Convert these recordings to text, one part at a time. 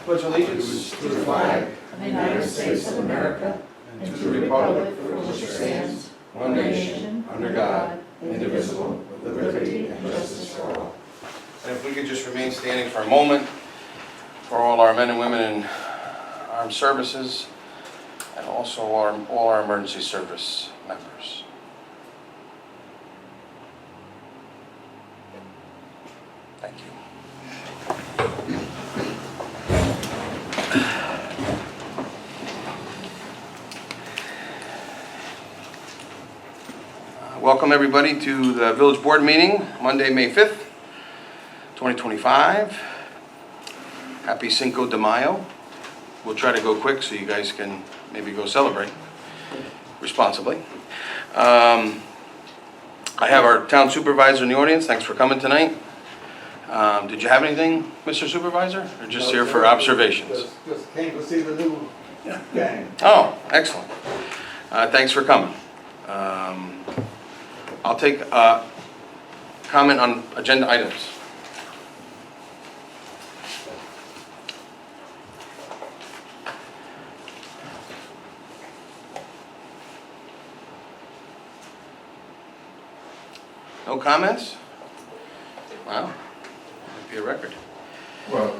pledge allegiance to the flag of the United States of America and to the republic for which it stands, one nation, under God, indivisible, with liberty and justice for all. And if we could just remain standing for a moment for all our men and women in armed services and also all our emergency service members. Thank you. Welcome everybody to the Village Board meeting, Monday, May 5th, 2025. Happy Cinco de Mayo. We'll try to go quick so you guys can maybe go celebrate responsibly. I have our town supervisor in the audience. Thanks for coming tonight. Did you have anything, Mr. Supervisor, or just here for observations? Just came to see the new gang. Oh, excellent. Thanks for coming. I'll take comment on agenda items. No comments? Wow, might be a record. Well,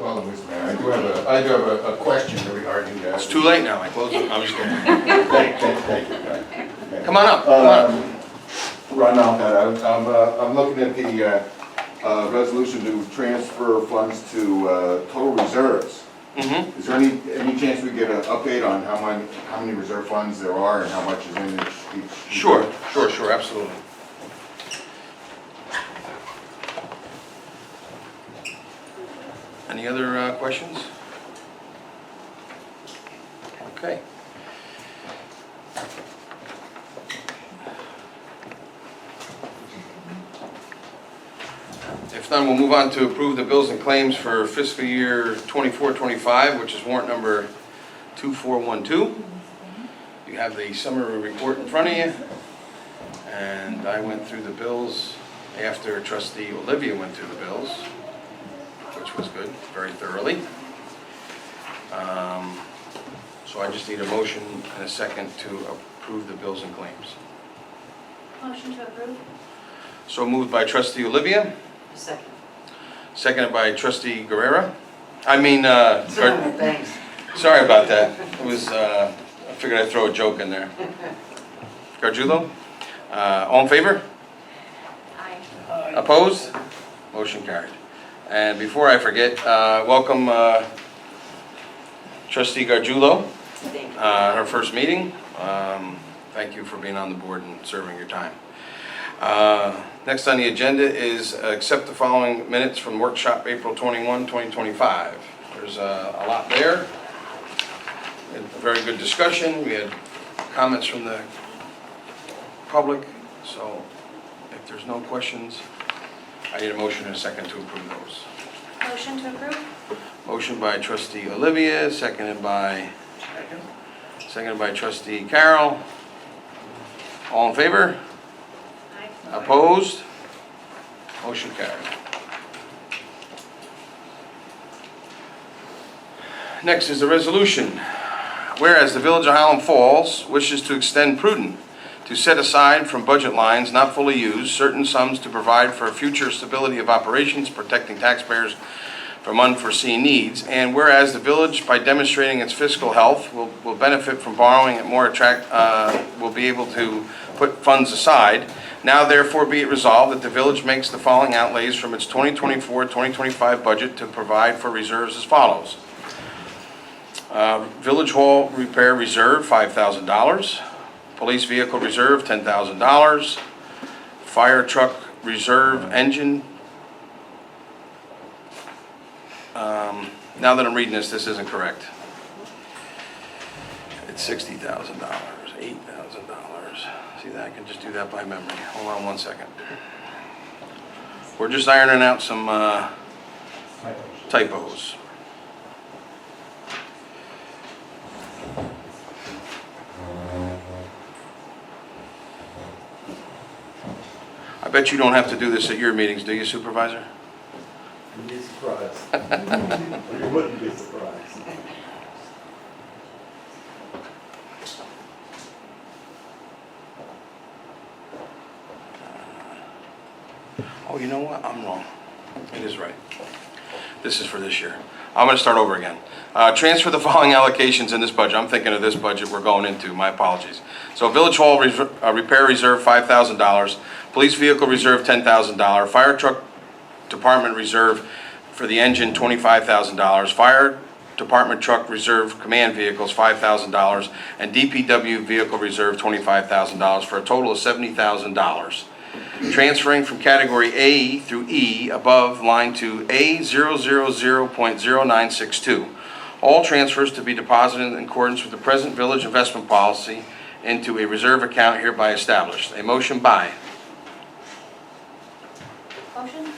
I do have a question regarding that. It's too late now, I closed it. I'm just kidding. Thank you. Come on up, come on up. Ron Alcott, I'm looking at the resolution to transfer funds to total reserves. Mm-hmm. Is there any chance we get an update on how many reserve funds there are and how much is in each? Sure, absolutely. Any other questions? Okay. If none, we'll move on to approve the bills and claims for fiscal year 24-25, which is warrant number 2412. You have the summary report in front of you, and I went through the bills after Trustee Olivia went through the bills, which was good, very thoroughly. So I just need a motion and a second to approve the bills and claims. Motion to approve. So moved by Trustee Olivia. Second. Seconded by Trustee Guerrera. Thanks. Sorry about that. It was, I figured I'd throw a joke in there. Gargiulo? All in favor? Aye. Opposed? Motion carried. And before I forget, welcome Trustee Gargiulo, Thank you. her first meeting. Thank you for being on the board and serving your time. Next on the agenda is accept the following minutes from workshop April 21, 2025. There's a lot there. We had a very good discussion. We had comments from the public. So if there's no questions, I need a motion and a second to approve those. Motion to approve. Motion by Trustee Olivia, seconded by Trustee Carroll. All in favor? Aye. Opposed? Motion carried. Next is the resolution. Whereas the Village of Highland Falls wishes to extend prudent to set aside from budget lines not fully used certain sums to provide for future stability of operations, protecting taxpayers from unforeseen needs, and whereas the village, by demonstrating its fiscal health, will benefit from borrowing at more will be able to put funds aside. Now therefore be it resolved that the village makes the following outlays from its 2024-2025 budget to provide for reserves as follows. Village Hall Repair Reserve, $5,000. Police Vehicle Reserve, $10,000. Fire Truck Reserve Engine. Now that I'm reading this isn't correct. It's $60,000, $8,000. See that? I can just do that by memory. Hold on one second. We're just ironing out some typos. I bet you don't have to do this at your meetings, do you, Supervisor? You'd be surprised. Or you wouldn't be surprised. Oh, you know what? I'm wrong. It is right. This is for this year. I'm going to start over again. Transfer the following allocations in this budget. I'm thinking of this budget we're going into. My apologies. So Village Hall Repair Reserve, $5,000. Police Vehicle Reserve, $10,000. Fire Truck Department Reserve for the engine, $25,000. Fire Department Truck Reserve Command Vehicles, $5,000. And DPW Vehicle Reserve, $25,000 for a total of $70,000. Transferring from category A through E above line to A000.0962. All transfers to be deposited in accordance with the present village investment policy into a reserve account hereby established. A motion by Motion?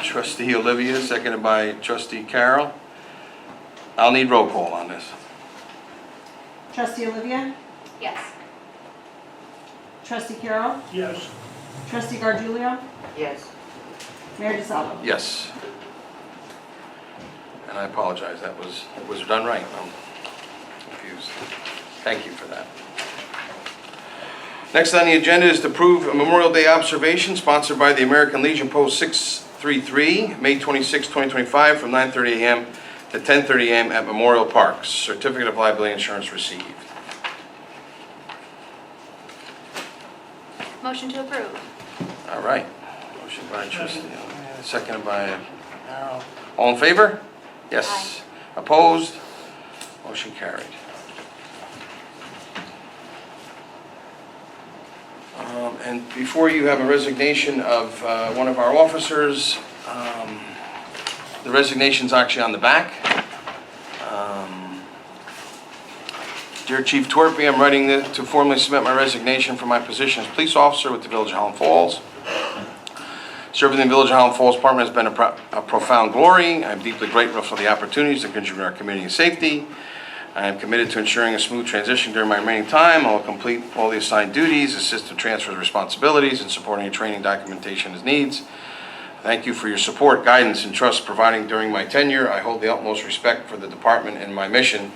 Trustee Olivia, seconded by Trustee Carroll. I'll need roll call on this. Trustee Olivia? Yes. Trustee Carroll? Yes. Trustee Gardulio? Yes. Mayor DeSalvo? Yes. And I apologize, it was done right. I'm confused. Thank you for that. Next on the agenda is to approve a Memorial Day observation sponsored by the American Legion Post 633, May 26, 2025, from 9:30 a.m. to 10:30 a.m. at Memorial Park. Certificate of liability insurance received. Motion to approve. All right. Motion by Trustee, seconded by Carol. All in favor? Yes. Opposed? Motion carried. And before you have a resignation of one of our officers, the resignation's actually on the back. Dear Chief Torpy, I'm writing this to formally submit my resignation from my position as police officer with the Village of Highland Falls. Serving in the Village of Highland Falls Department has been a profound glory. I'm deeply grateful for the opportunities to contribute to our community and safety. I am committed to ensuring a smooth transition during my remaining time. I will complete all the assigned duties, assist with transfer of responsibilities, and supporting any training documentation as needs. Thank you for your support, guidance, and trust providing during my tenure. I hold the utmost respect for the department and my mission,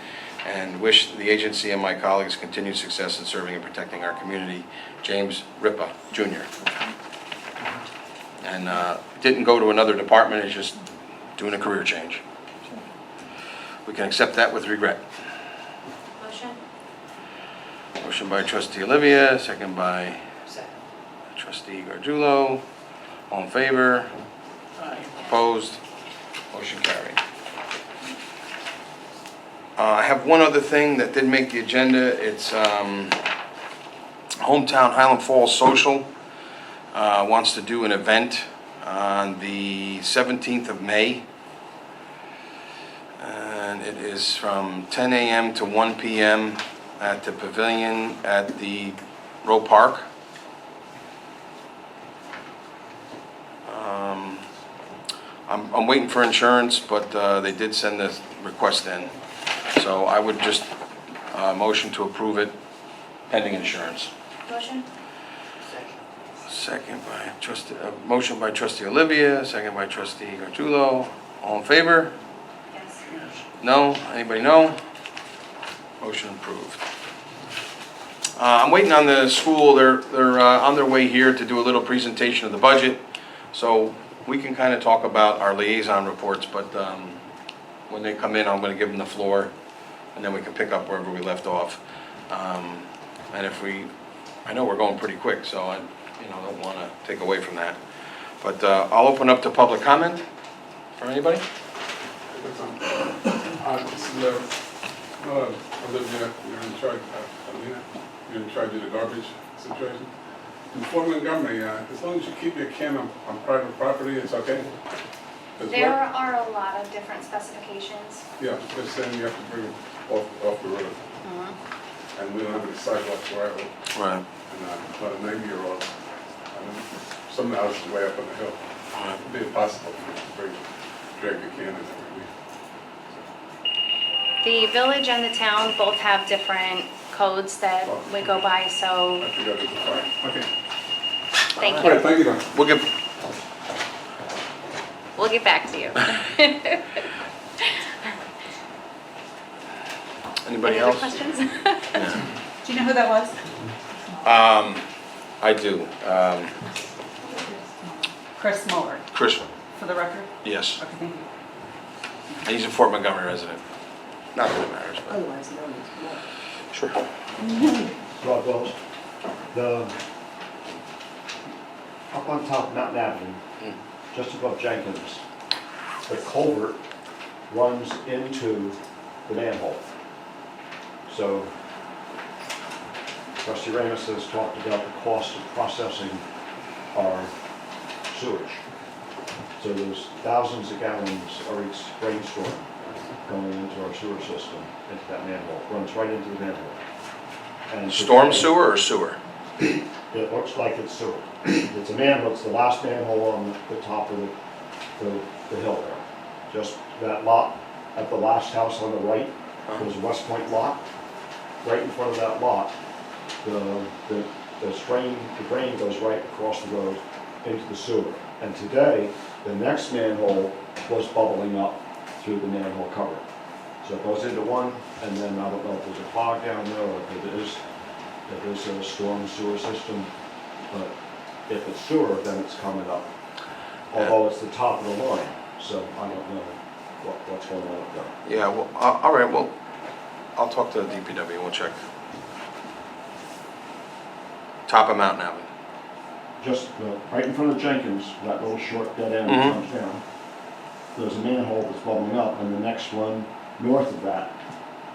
and wish the agency and my colleagues continued success in serving and protecting our community. James Ripa, Jr. And didn't go to another department, it's just doing a career change. We can accept that with regret. Motion? Motion by Trustee Olivia, second by Second. Trustee Gargiulo. All in favor? Opposed? Motion carried. I have one other thing that did make the agenda. It's Hometown Highland Falls Social wants to do an event on the 17th of May. And it is from 10 a.m. to 1 p.m. at the pavilion at the Roe Park. I'm waiting for insurance, but they did send the request in. So I would just motion to approve it pending insurance. Motion? Second by Trustee, motion by Trustee Olivia, second by Trustee Gargiulo. All in favor? Yes. No? Anybody no? Motion approved. I'm waiting on the school. They're on their way here to do a little presentation of the budget. So we can kind of talk about our liaison reports, but when they come in, I'm going to give them the floor, and then we can pick up wherever we left off. And if I know we're going pretty quick, so I don't want to take away from that. But I'll open up to public comment for anybody. This is Olivia, you're in charge, Alina, you're in charge of the garbage situation. In Fort Montgomery, as long as you keep your can on private property, it's okay? Does There work? are a lot of different specifications. Yeah, they're saying you have to bring it off the road. And we don't have any sidewalks where I live. Right. And about a 90-year-old, some of the houses way up on the hill. It'd be impossible for you to drag your can in every week. The village and the town both have different codes that we go by, so I forgot it was fire. Okay. thank All right, you. thank you, then. We'll give. We'll get back to you. Anybody Any other else? questions? Do you know who that was? I do. Chris Muller, Chris, for the record. yes. Okay, thank you. And he's a Fort Montgomery resident. Not that it matters, but. Otherwise known as Muller. Sure. Rob Wells, the, up on top of Mountain Avenue, Mm. just above Jenkins, the culvert runs into the manhole. So Trustee Ramos has talked about the cost of processing our sewage. So there's thousands of gallons of each rainstorm going into our sewer system, into that manhole, runs right into the manhole. And Storm today- sewer or sewer? It looks like it's sewer. It's a manhole, it's the last manhole on the top of the hill there. Just that lot at the last house on the right, there's West Point lot. Right in front of that lot, the drain goes right across the road into the sewer. And today, the next manhole was bubbling up through the manhole cover. So it goes into one, and then I don't know if there's a clog down there or if it is a storm sewer system. But if it's sewer, then it's coming up. Although it's the top of the line, so I don't know what's going on up there. Yeah, well, all right, well, I'll talk to the DPW and we'll check. Top of Mountain Avenue. Just right in front of Jenkins, that little short dead end Mhm. comes down. There's a manhole that's bubbling up, and the next one north of that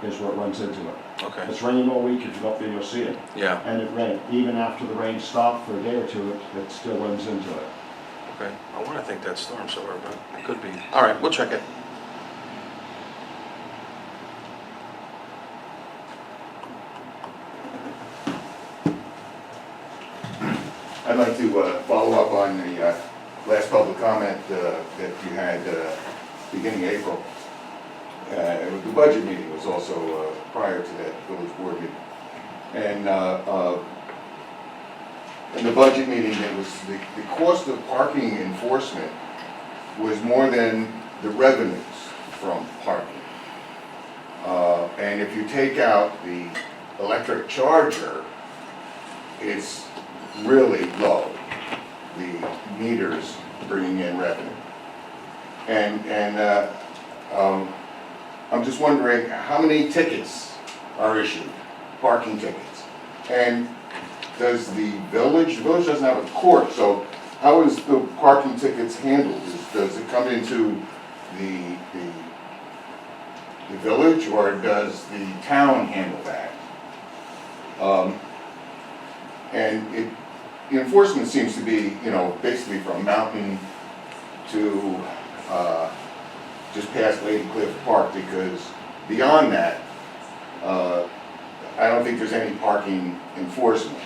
is where it runs into it. Okay, It's raining all week, if you go up there, you'll see it. yeah, And it rained, even after the rain stopped for a day or two, it still runs into it. okay. I want to think that's storm sewer, but it could be. All right, we'll check it. I'd like to follow up on the last public comment that you had beginning April. The budget meeting was also prior to that village board meeting. And in the budget meeting, it was the cost of parking enforcement was more than the revenues from parking. And if you take out the electric charger, it's really low, the meters bringing in revenue. And I'm just wondering how many tickets are issued, parking tickets? And does the village doesn't have a court, so how is the parking tickets handled? Does it come into the village, or does the town handle that? And the enforcement seems to be, basically from Mountain to just past Lady Cliff Park, because beyond that, I don't think there's any parking enforcement.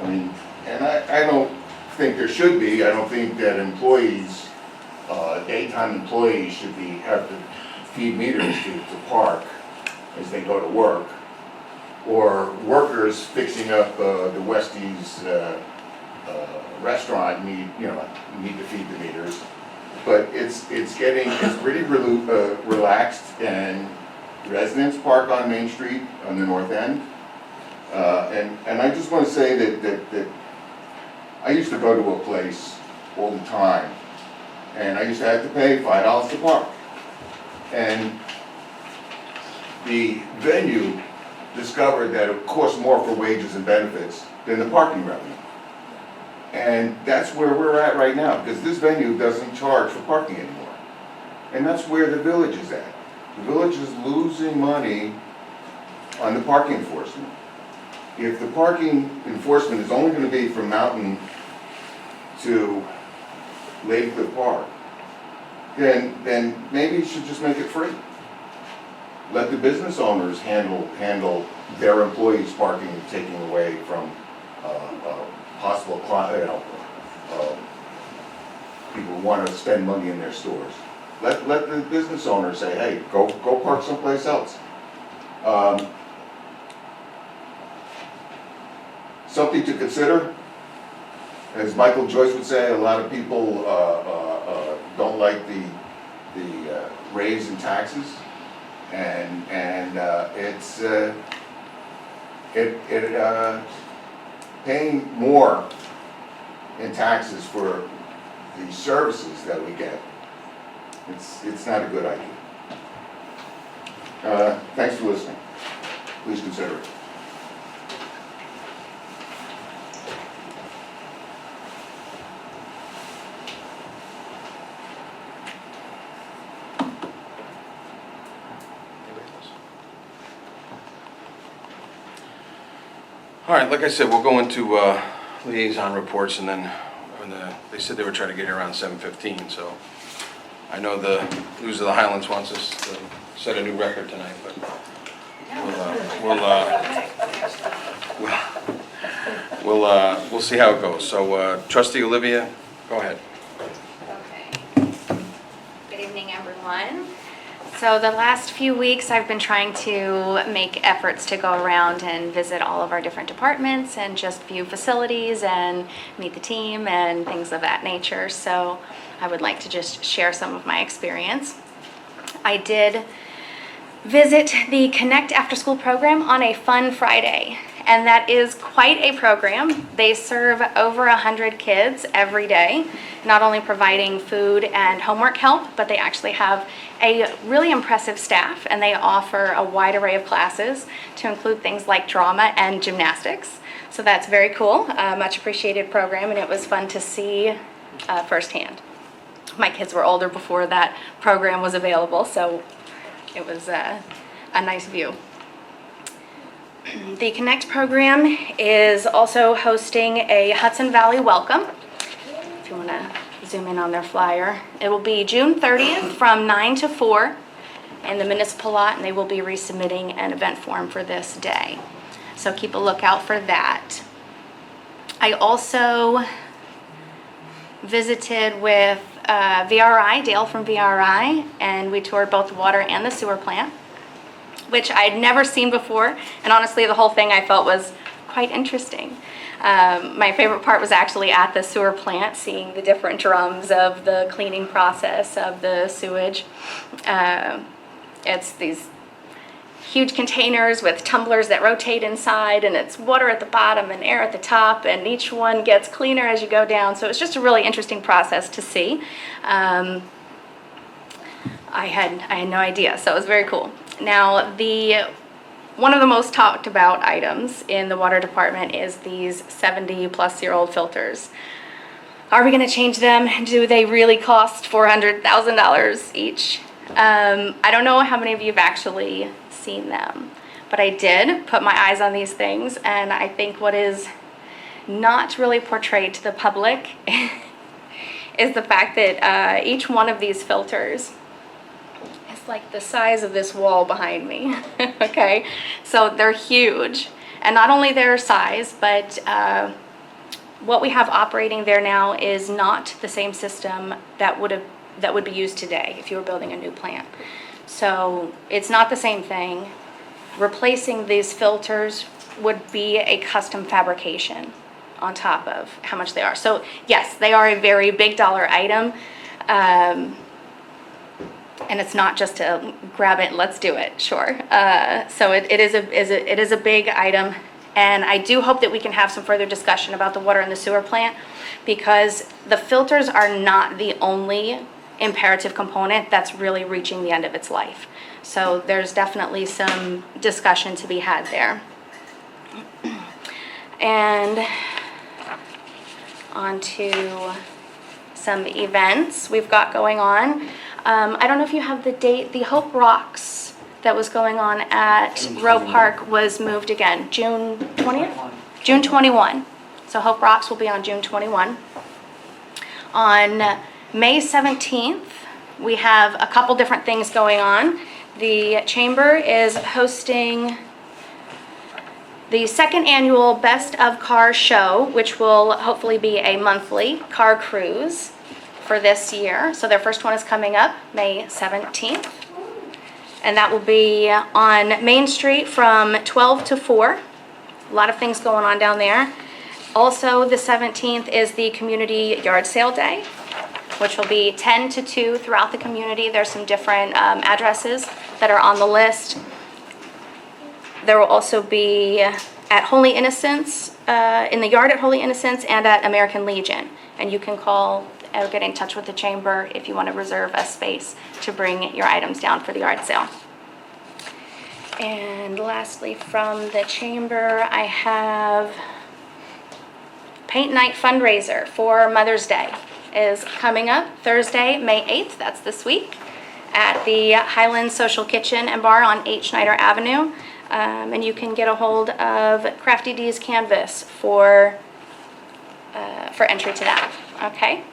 I mean, and I don't think there should be. I don't think that employees, daytime employees should have to feed meters to park as they go to work, or workers fixing up the Westie's restaurant need to feed the meters. But it's pretty relaxed, and residents park on Main Street on the north end. And I just want to say that I used to go to a place all the time, and I used to have to pay $5 to park. And the venue discovered that it cost more for wages and benefits than the parking revenue. And that's where we're at right now, because this venue doesn't charge for parking anymore. And that's where the village is at. The village is losing money on the parking enforcement. If the parking enforcement is only going to be from Mountain to Lady Cliff Park, then maybe you should just make it free. Let the business owners handle their employees' parking and taking away from possible people who want to spend money in their stores. Let the business owners say, hey, go park someplace else. Something to consider. As Michael Joyce would say, a lot of people don't like the raise in taxes, and it's paying more in taxes for the services that we get. It's not a good idea. Thanks for listening. Please consider it. All right, like I said, we'll go into liaison reports, and then they said they were trying to get here around 7:15, so I know the News of the Highlands wants us to set a new record tonight, but we'll see how it goes. So Trustee Olivia, go ahead. Okay. Good evening, everyone. So the last few weeks, I've been trying to make efforts to go around and visit all of our different departments and just view facilities and meet the team and things of that nature. So I would like to just share some of my experience. I did visit the Connect After School program on a fun Friday, and that is quite a program. They serve over 100 kids every day, not only providing food and homework help, but they actually have a really impressive staff, and they offer a wide array of classes to include things like drama and gymnastics. So that's very cool, much appreciated program, and it was fun to see firsthand. My kids were older before that program was available, so it was a nice view. The Connect program is also hosting a Hudson Valley Welcome. If you want to zoom in on their flyer. It will be June 30th from 9 to 4 in the municipal lot, and they will be resubmitting an event form for this day. So keep a lookout for that. I also visited with VRI, Dale from VRI, and we toured both the water and the sewer plant, which I'd never seen before, and honestly the whole thing I felt was quite interesting. My favorite part was actually at the sewer plant, seeing the different drums of the cleaning process of the sewage. It's these huge containers with tumblers that rotate inside, and it's water at the bottom and air at the top, and each one gets cleaner as you go down. So it's just a really interesting process to see. I had no idea, so it was very cool. Now, one of the most talked about items in the water department is these 70-plus-year-old filters. Are we going to change them? Do they really cost $400,000 each? I don't know how many of you have actually seen them, but I did put my eyes on these things, and I think what is not really portrayed to the public is the fact that each one of these filters is like the size of this wall behind me. Okay, so they're huge, and not only their size, but what we have operating there now is not the same system that would be used today if you were building a new plant. So it's not the same thing. Replacing these filters would be a custom fabrication on top of how much they are. So yes, they are a very big dollar item, and it's not just to grab it and let's do it, sure. So it is a big item, and I do hope that we can have some further discussion about the water and the sewer plant, because the filters are not the only imperative component that's really reaching the end of its life. So there's definitely some discussion to be had there. And on to some events we've got going on. I don't know if you have the date. The Hope Rocks that was going on at Roe Park was moved again. June 20th? June 21. So Hope Rocks will be on June 21. On May 17th, we have a couple different things going on. The Chamber is hosting the second annual Best of Car Show, which will hopefully be a monthly car cruise for this year. So their first one is coming up May 17th. And that will be on Main Street from 12 to 4. A lot of things going on down there. Also, the 17th is the Community Yard Sale Day. which will be 10 to 2 throughout the community. There's some different addresses that are on the list. There will also be at Holy Innocents, in the yard at Holy Innocents, and at American Legion. And you can call or get in touch with the chamber if you want to reserve a space to bring your items down for the yard sale. And lastly, from the chamber, I have Paint Night fundraiser for Mother's Day is coming up Thursday, May 8th, that's this week, at the Highlands Social Kitchen and Bar on H. Schneider Avenue. And you can get a hold of Crafty D's Canvas for entry to that, okay?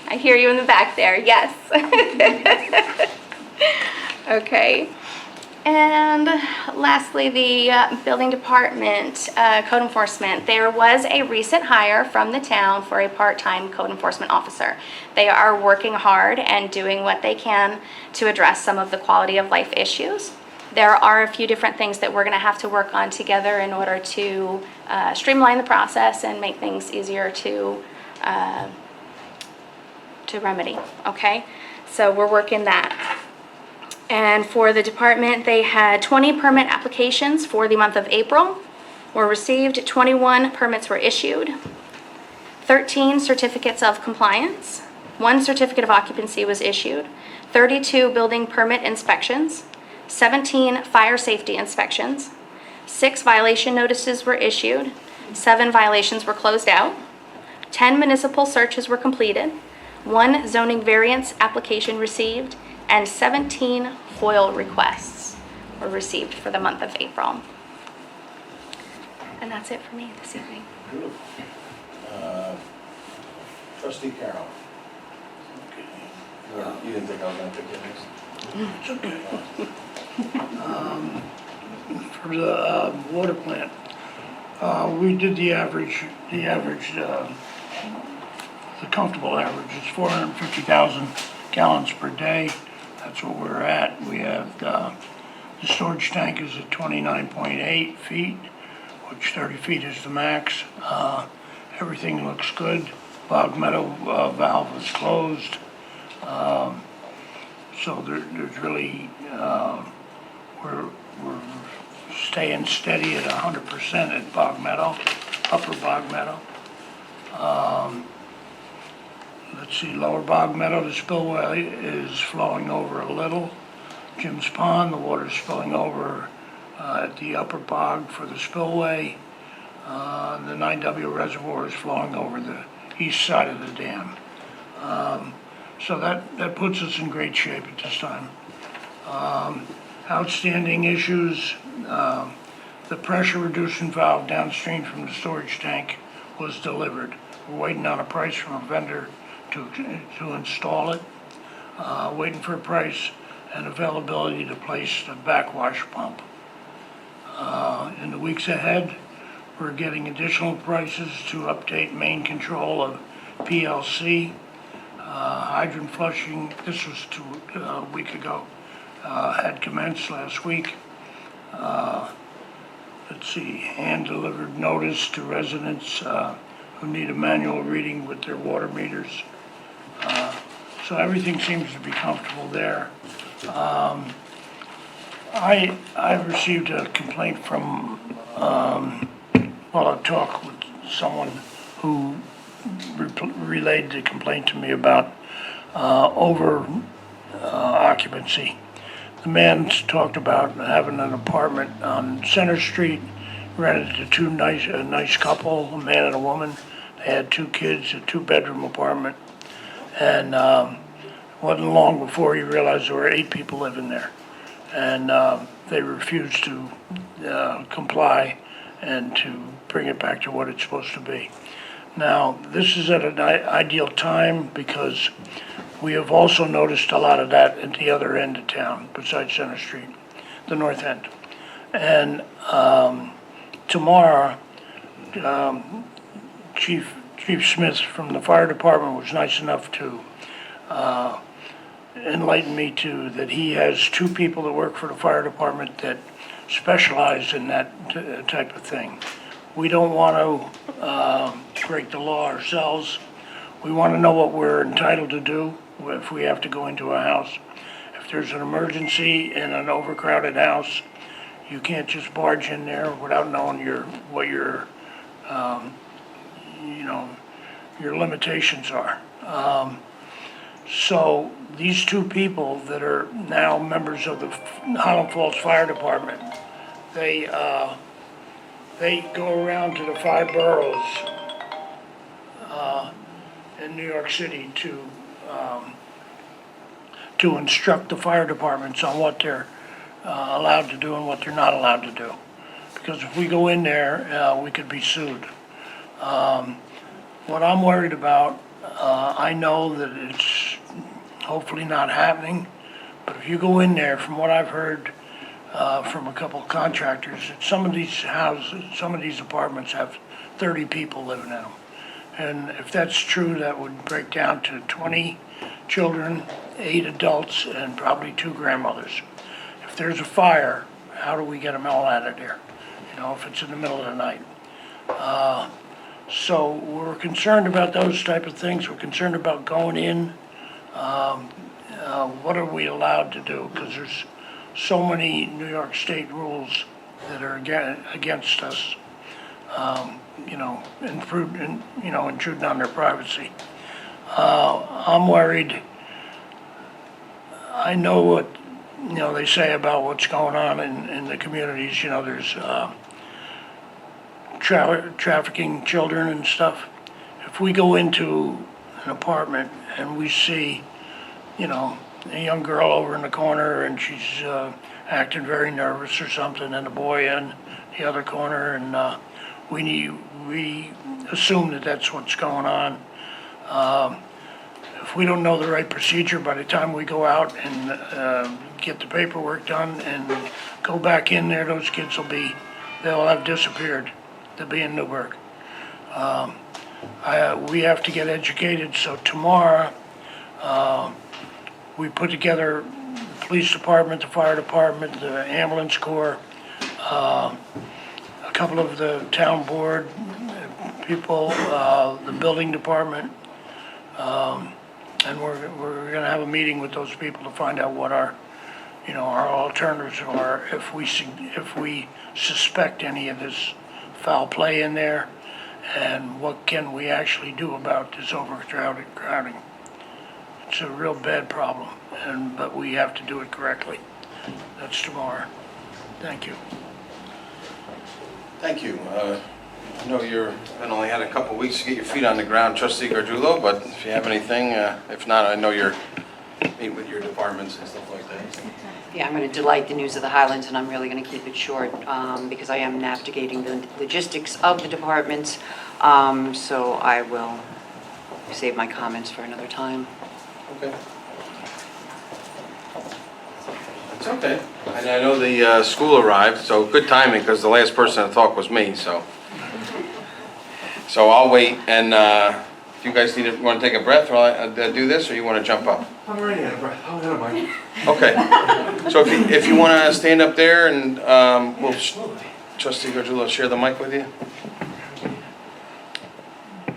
I hear you in the back there, yes. Okay. And lastly, the building department, code enforcement. There was a recent hire from the town for a part-time code enforcement officer. They are working hard and doing what they can to address some of the quality of life issues. There are a few different things that we're going to have to work on together in order to streamline the process and make things easier to remedy, okay? So we're working that. And for the department, they had 20 permit applications for the month of April were received, 21 permits were issued, 13 certificates of compliance, 1 certificate of occupancy was issued, 32 building permit inspections, 17 fire safety inspections, 6 violation notices were issued, 7 violations were closed out, 10 municipal searches were completed, 1 zoning variance application received, and 17 FOIL requests were received for the month of April. And that's it for me this evening. Good. Trustee Carroll. Okay. You didn't think I was gonna pick your next? It's okay. For the water plant, we did the average, the comfortable average is 450,000 gallons per day. That's what we're at. We have, the storage tank is at 29.8 feet, which 30 feet is the max. Everything looks good. Bog Meadow valve is closed. So there's really, we're staying steady at 100% at Bog Meadow, Upper Bog Meadow. Let's see, Lower Bog Meadow, the spillway is flowing over a little. Jim's Pond, the water's spilling over at the Upper Bog for the spillway. The 9W Reservoir is flowing over the east side of the dam. So that puts us in great shape at this time. Outstanding issues, the pressure reducing valve downstream from the storage tank was delivered. We're waiting on a price from a vendor to install it. Waiting for a price and availability to place the backwash pump. In the weeks ahead, we're getting additional prices to update main control of PLC. Hydrant flushing, this was a week ago, had commenced last week. Let's see, hand-delivered notice to residents who need a manual reading with their water meters. So everything seems to be comfortable there. I received a complaint from, I talked with someone who relayed the complaint to me about over occupancy. The man talked about having an apartment on Center Street, rented to a nice couple, a man and a woman. They had 2 kids, a 2-bedroom apartment. And wasn't long before he realized there were 8 people living there. And they refused to comply and to bring it back to what it's supposed to be. Now, this is at an ideal time because we have also noticed a lot of that at the other end of town, besides Center Street, the north end. And tomorrow, Chief Smith from the fire department was nice enough to enlighten me to that he has 2 people that work for the fire department that specialize in that type of thing. We don't want to break the law ourselves. We want to know what we're entitled to do if we have to go into a house. If there's an emergency in an overcrowded house, you can't just barge in there without knowing what your your limitations are. So these two people that are now members of the Highland Falls Fire Department, they go around to the 5 boroughs in New York City to instruct the fire departments on what they're allowed to do and what they're not allowed to do. Because if we go in there, we could be sued. What I'm worried about, I know that it's hopefully not happening, but if you go in there, from what I've heard from a couple of contractors, that some of these houses, some of these apartments have 30 people living in them. And if that's true, that would break down to 20 children, 8 adults, and probably 2 grandmothers. If there's a fire, how do we get them all out of there? If it's in the middle of the night. So we're concerned about those type of things. We're concerned about going in. What are we allowed to do? Because there's so many New York State rules that are against us, intruding on their privacy. I'm worried. I know what, they say about what's going on in the communities. There's trafficking children and stuff. If we go into an apartment and we see, a young girl over in the corner and she's acting very nervous or something, and a boy in the other corner, and we assume that that's what's going on. If we don't know the right procedure, by the time we go out and get the paperwork done and go back in there, those kids they'll have disappeared. They'll be in Newburgh. We have to get educated, so tomorrow, we put together the police department, the fire department, the ambulance corps, a couple of the town board people, the building department, and we're gonna have a meeting with those people to find out what our alternatives are if we suspect any of this foul play in there, and what can we actually do about this crowding. It's a real bad problem, but we have to do it correctly. That's tomorrow. Thank you. Thank you. I know you've only had a couple weeks to get your feet on the ground, Trustee Gardullo, but if you have anything, if not, I know you're meeting with your departments and stuff like that. Yeah, I'm going to delight the news of the Highlands, and I'm really going to keep it short because I am navigating the logistics of the departments. So I will save my comments for another time. Okay. It's okay. And I know the school arrived, so good timing, because the last person to talk was me, so. So I'll wait, and if you guys want to take a breath while I do this, or you want to jump up? I'm already out of breath. I don't mind. Okay. So if you want to stand up there, and we'll, Absolutely. Trustee Gardullo, share the mic with you. All right,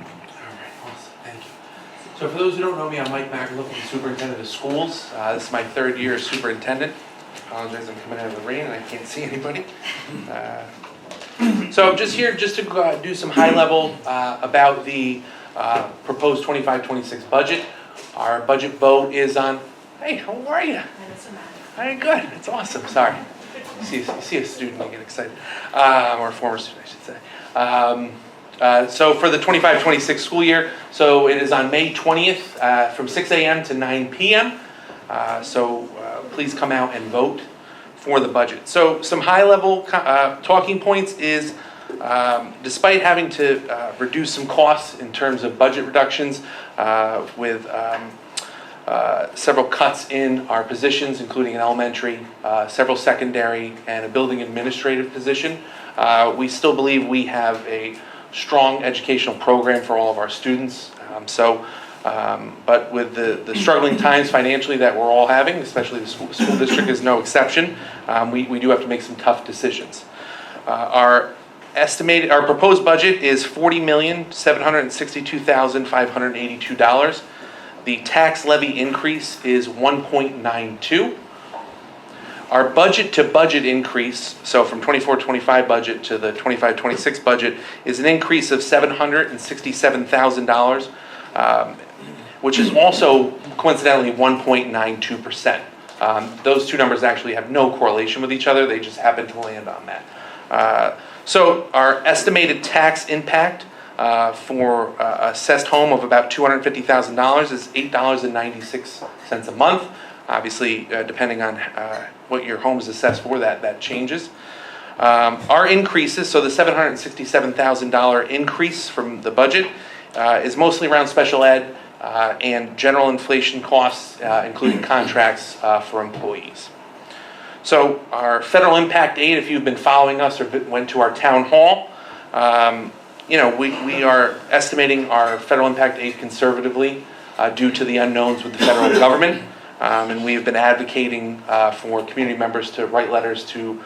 awesome. Thank you. So for those who don't know me, I'm Mike Magaluf, I'm the superintendent of schools. This is my 3rd year as superintendent. I apologize, I'm coming out of the rain and I can't see anybody. So I'm just here just to do some high level about the proposed 25-26 budget. Our budget vote is on, hey, how are you? Hey, good, it's awesome, sorry. You see a student, you get excited, or a former student, I should say. So for the 25-26 school year, so it is on May 20th from 6 a.m. to 9 p.m. So please come out and vote for the budget. So some high-level talking points is, despite having to reduce some costs in terms of budget reductions with several cuts in our positions, including an elementary, several secondary, and a building administrative position, we still believe we have a strong educational program for all of our students. But with the struggling times financially that we're all having, especially the school district is no exception, we do have to make some tough decisions. Our our proposed budget is $40,762,582. The tax levy increase is 1.92. Our budget to budget increase, so from 24-25 budget to the 25-26 budget, is an increase of $767,000, which is also coincidentally 1.92%. Those two numbers actually have no correlation with each other, they just happen to land on that. So our estimated tax impact for assessed home of about $250,000 is $8.96 a month. Obviously, depending on what your home is assessed for, that changes. Our increases, so the $767,000 increase from the budget is mostly around special ed and general inflation costs, including contracts for employees. So our federal impact aid, if you've been following us or went to our town hall, we are estimating our federal impact aid conservatively due to the unknowns with the federal government. And we have been advocating for community members to write letters to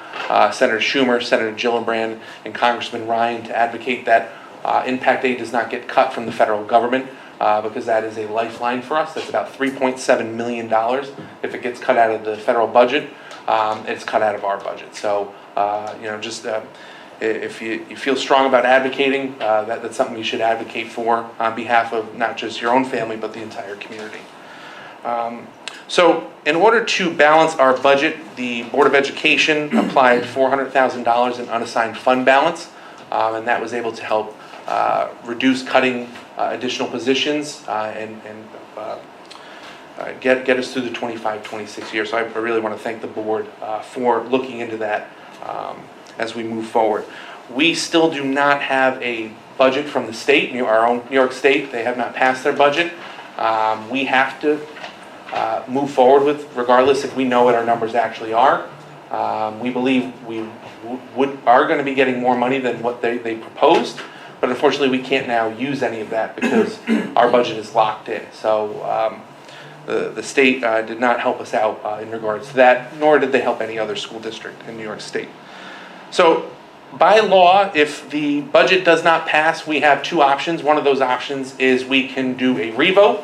Senator Schumer, Senator Gillibrand, and Congressman Ryan to advocate that impact aid does not get cut from the federal government because that is a lifeline for us. That's about $3.7 million. If it gets cut out of the federal budget, it's cut out of our budget. So, if you feel strong about advocating, that's something you should advocate for on behalf of not just your own family, but the entire community. So in order to balance our budget, the Board of Education applied $400,000 in unassigned fund balance, and that was able to help reduce cutting additional positions and get us through the 25-26 year. So I really want to thank the board for looking into that as we move forward. We still do not have a budget from the state, our own New York State. They have not passed their budget. We have to move forward with, regardless if we know what our numbers actually are. We believe we are going to be getting more money than what they proposed, but unfortunately we can't now use any of that because our budget is locked in. So the state did not help us out in regards to that, nor did they help any other school district in New York State. So by law, if the budget does not pass, we have two options. One of those options is we can do a revote,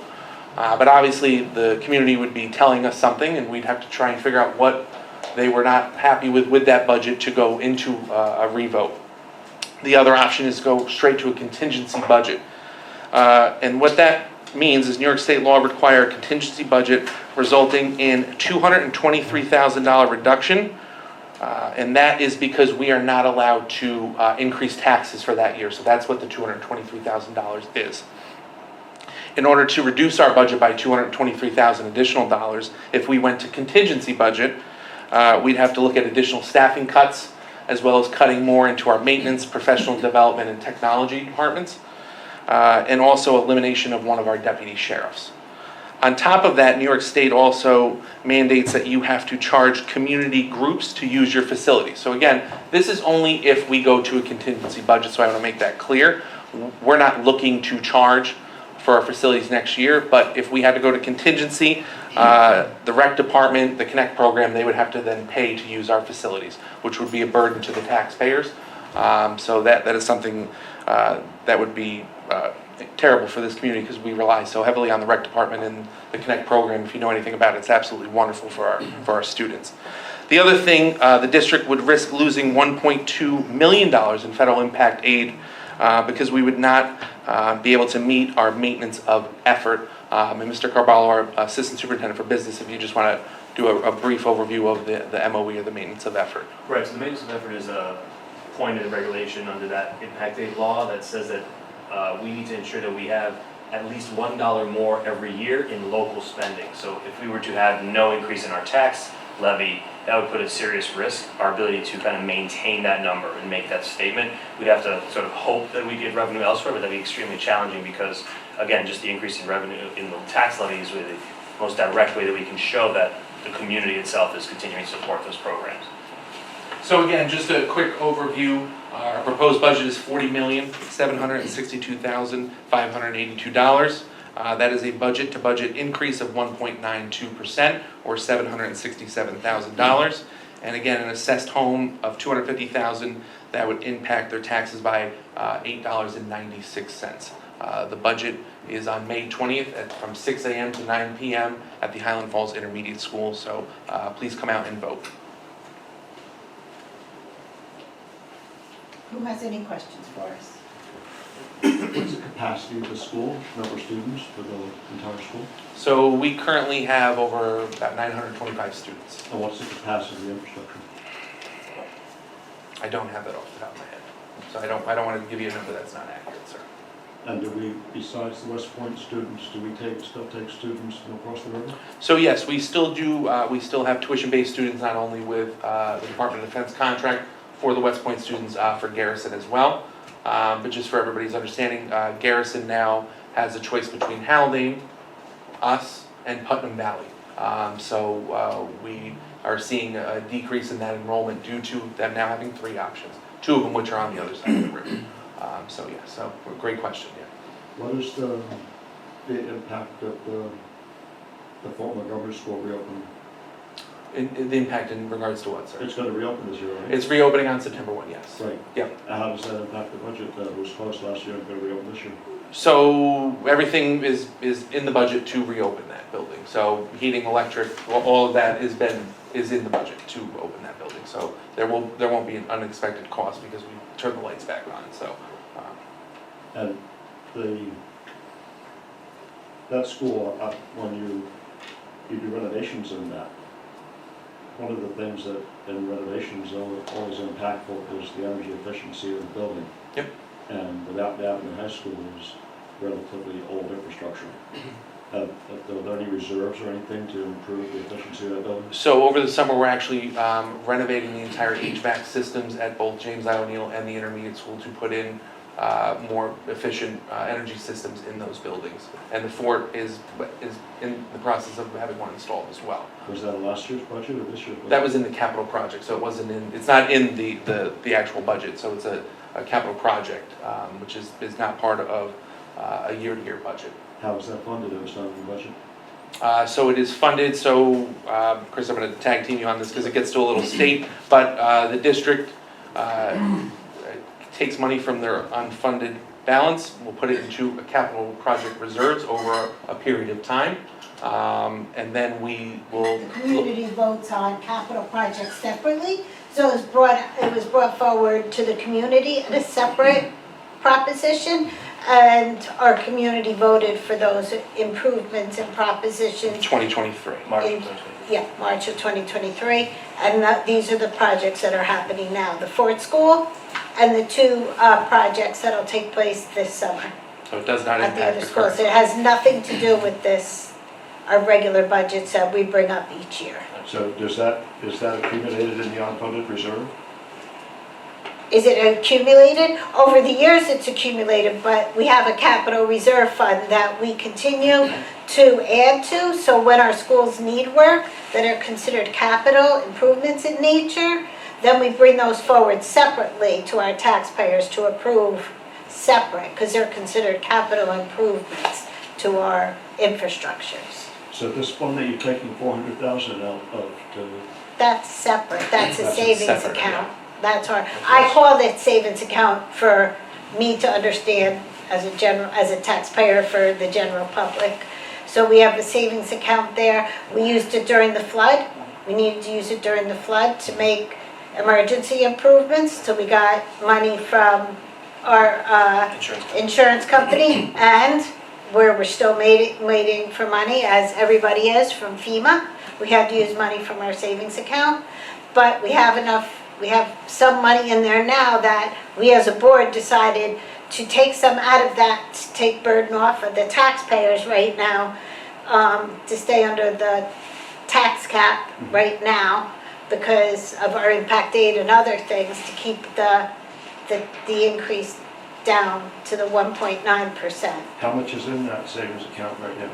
but obviously the community would be telling us something and we'd have to try and figure out what they were not happy with that budget to go into a revote. The other option is go straight to a contingency budget. And what that means is New York State law require a contingency budget resulting in $223,000 reduction. And that is because we are not allowed to increase taxes for that year. So that's what the $223,000 is. In order to reduce our budget by $223,000 additional dollars, if we went to contingency budget, we'd have to look at additional staffing cuts, as well as cutting more into our maintenance, professional development, and technology departments, and also elimination of one of our deputy sheriffs. On top of that, New York State also mandates that you have to charge community groups to use your facility. So again, this is only if we go to a contingency budget, so I want to make that clear. We're not looking to charge for our facilities next year, but if we had to go to contingency, the rec department, the Connect program, they would have to then pay to use our facilities, which would be a burden to the taxpayers. So that is something that would be terrible for this community because we rely so heavily on the rec department and the Connect program. If you know anything about it, it's absolutely wonderful for our students. The other thing, the district would risk losing $1.2 million in federal impact aid because we would not be able to meet our maintenance of effort. And Mr. Carballo, our Assistant Superintendent for Business, if you just want to do a brief overview of the MOE or the maintenance of effort. Right, so the maintenance of effort is a point in regulation under that impact aid law that says that we need to ensure that we have at least $1 more every year in local spending. So if we were to have no increase in our tax levy, that would put at serious risk our ability to kind of maintain that number and make that statement. We'd have to sort of hope that we get revenue elsewhere, but that'd be extremely challenging because, again, just the increase in revenue in the tax levy is really the most direct way that we can show that the community itself is continuing to support those programs. So again, just a quick overview. Our proposed budget is $40,762,582. That is a budget-to-budget increase of 1.92%, or $767,000. And again, an assessed home of $250,000. that would impact their taxes by $8.96. The budget is on May 20th from 6 a.m. to 9 p.m. at the Highland Falls Intermediate School, so please come out and vote. Who has any questions for us? What's the capacity of the school, number of students for the entire school? So we currently have over about 925 students. And what's the capacity of the infrastructure? I don't have that off the top of my head, so I don't want to give you a number that's not accurate, sir. And do we, besides the West Point students, do we still take students from across the river? So yes, we still do, we still have tuition-based students, not only with the Department of Defense contract for the West Point students, for Garrison as well. But just for everybody's understanding, Garrison now has a choice between Haldane, us, and Putnam Valley. So we are seeing a decrease in that enrollment due to them now having 3 options, 2 of them which are on the other side of the river. So yeah, so great question, yeah. What is the impact of the Fort Montgomery school reopening? The impact in regards to what, sir? It's going to reopen this year, right? It's reopening on September 1, yes. Right. Yep. And how does that impact the budget that was closed last year and going to reopen this year? So everything is in the budget to reopen that building. So heating, electric, all of that is in the budget to open that building. So there won't be an unexpected cost because we turn the lights back on, so. And that school, when you do renovations in that, one of the things that in renovations are always impactful is the energy efficiency of the building. Yep. And without Avenue High School is relatively old infrastructure. Are there any reserves or anything to improve the efficiency of that building? So over the summer, we're actually renovating the entire HVAC systems at both James I. O'Neill and the intermediate school to put in more efficient energy systems in those buildings. And the fort is in the process of having one installed as well. Was that last year's budget or this year's budget? That was in the capital project, so it's not in the actual budget, so it's a capital project, which is not part of a year-to-year budget. How is that funded if it's not in the budget? So it is funded, so Chris, I'm going to tag team you on this because it gets to a little state, but the district takes money from their unfunded balance, we'll put it into a capital project reserves over a period of time, and then we will. The community votes on capital projects separately, so it was brought forward to the community in a separate proposition, and our community voted for those improvements and propositions. 2023. March in- 2023. Yeah, March of 2023, and these are the projects that are happening now, the Fort School and the 2 projects that'll take place this summer So it does not at the impact other the schools. current. It has nothing to do with this, our regular budgets that we bring up each year. So is that accumulated in the unfunded reserve? Is it accumulated? Over the years, it's accumulated, but we have a capital reserve fund that we continue to add to. So when our schools need work that are considered capital improvements in nature, then we bring those forward separately to our taxpayers to approve separate, because they're considered capital improvements to our infrastructures. So this fund that you're taking 400,000 out of, That's separate, that's a That's savings separate, account. That's our, I call it savings account for me to understand as a taxpayer for the general public. So we have a savings account there. We used it during the flood. We needed to use it during the flood to make emergency improvements. So we got money from our insurance company, and where we're still waiting for money, as everybody is, from FEMA. We had to use money from our savings account, but we have some money in there now that we as a board decided to take some out of that, to take burden off of the taxpayers right now, to stay under the tax cap right now because of our impact aid and other things, to keep the increase down to the 1.9%. how much is in that savings account right now?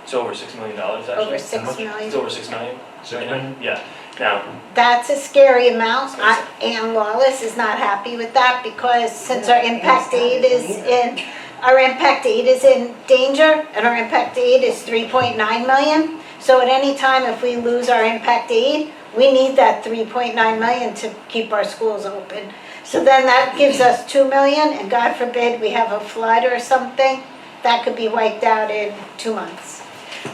It's over $6 million, actually. Over $6 How much? million. It's over 6 million? 6 million? Yeah. Now, That's a scary amount. Ann Lawless is not happy with that because since our impact aid is in danger, and our impact aid is 3.9 million. So at any time, if we lose our impact aid, we need that 3.9 million to keep our schools open. So then that gives us 2 million, and God forbid we have a flood or something, that could be wiped out in 2 months.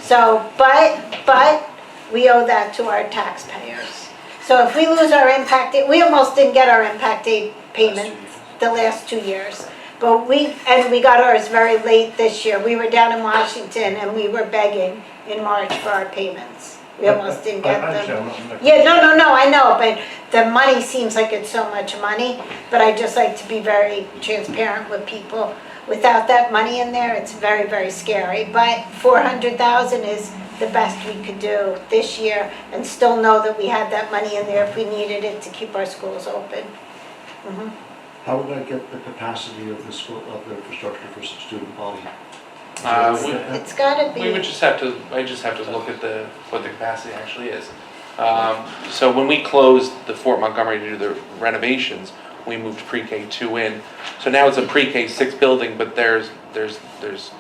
So, but we owe that to our taxpayers. So if we lose our impact aid, we almost didn't get our impact aid payment the last 2 years. But we got ours very late this year. We were down in Washington and we were begging in March for our payments. We almost didn't get them. Yeah, no, I know, but the money seems like it's so much money, but I just like to be very transparent with people. Without that money in there, it's very, very scary. But 400,000 is the best we could do this year and still know that we had that money in there if we needed it to keep our schools open. Mhm. How would I get the capacity of the school, of the infrastructure for student body? It's gotta We would be, just have to, I just have to look at what the capacity actually is. So when we closed the Fort Montgomery to do the renovations, we moved pre-K 2 in. So now it's a pre-K 6 building, but there's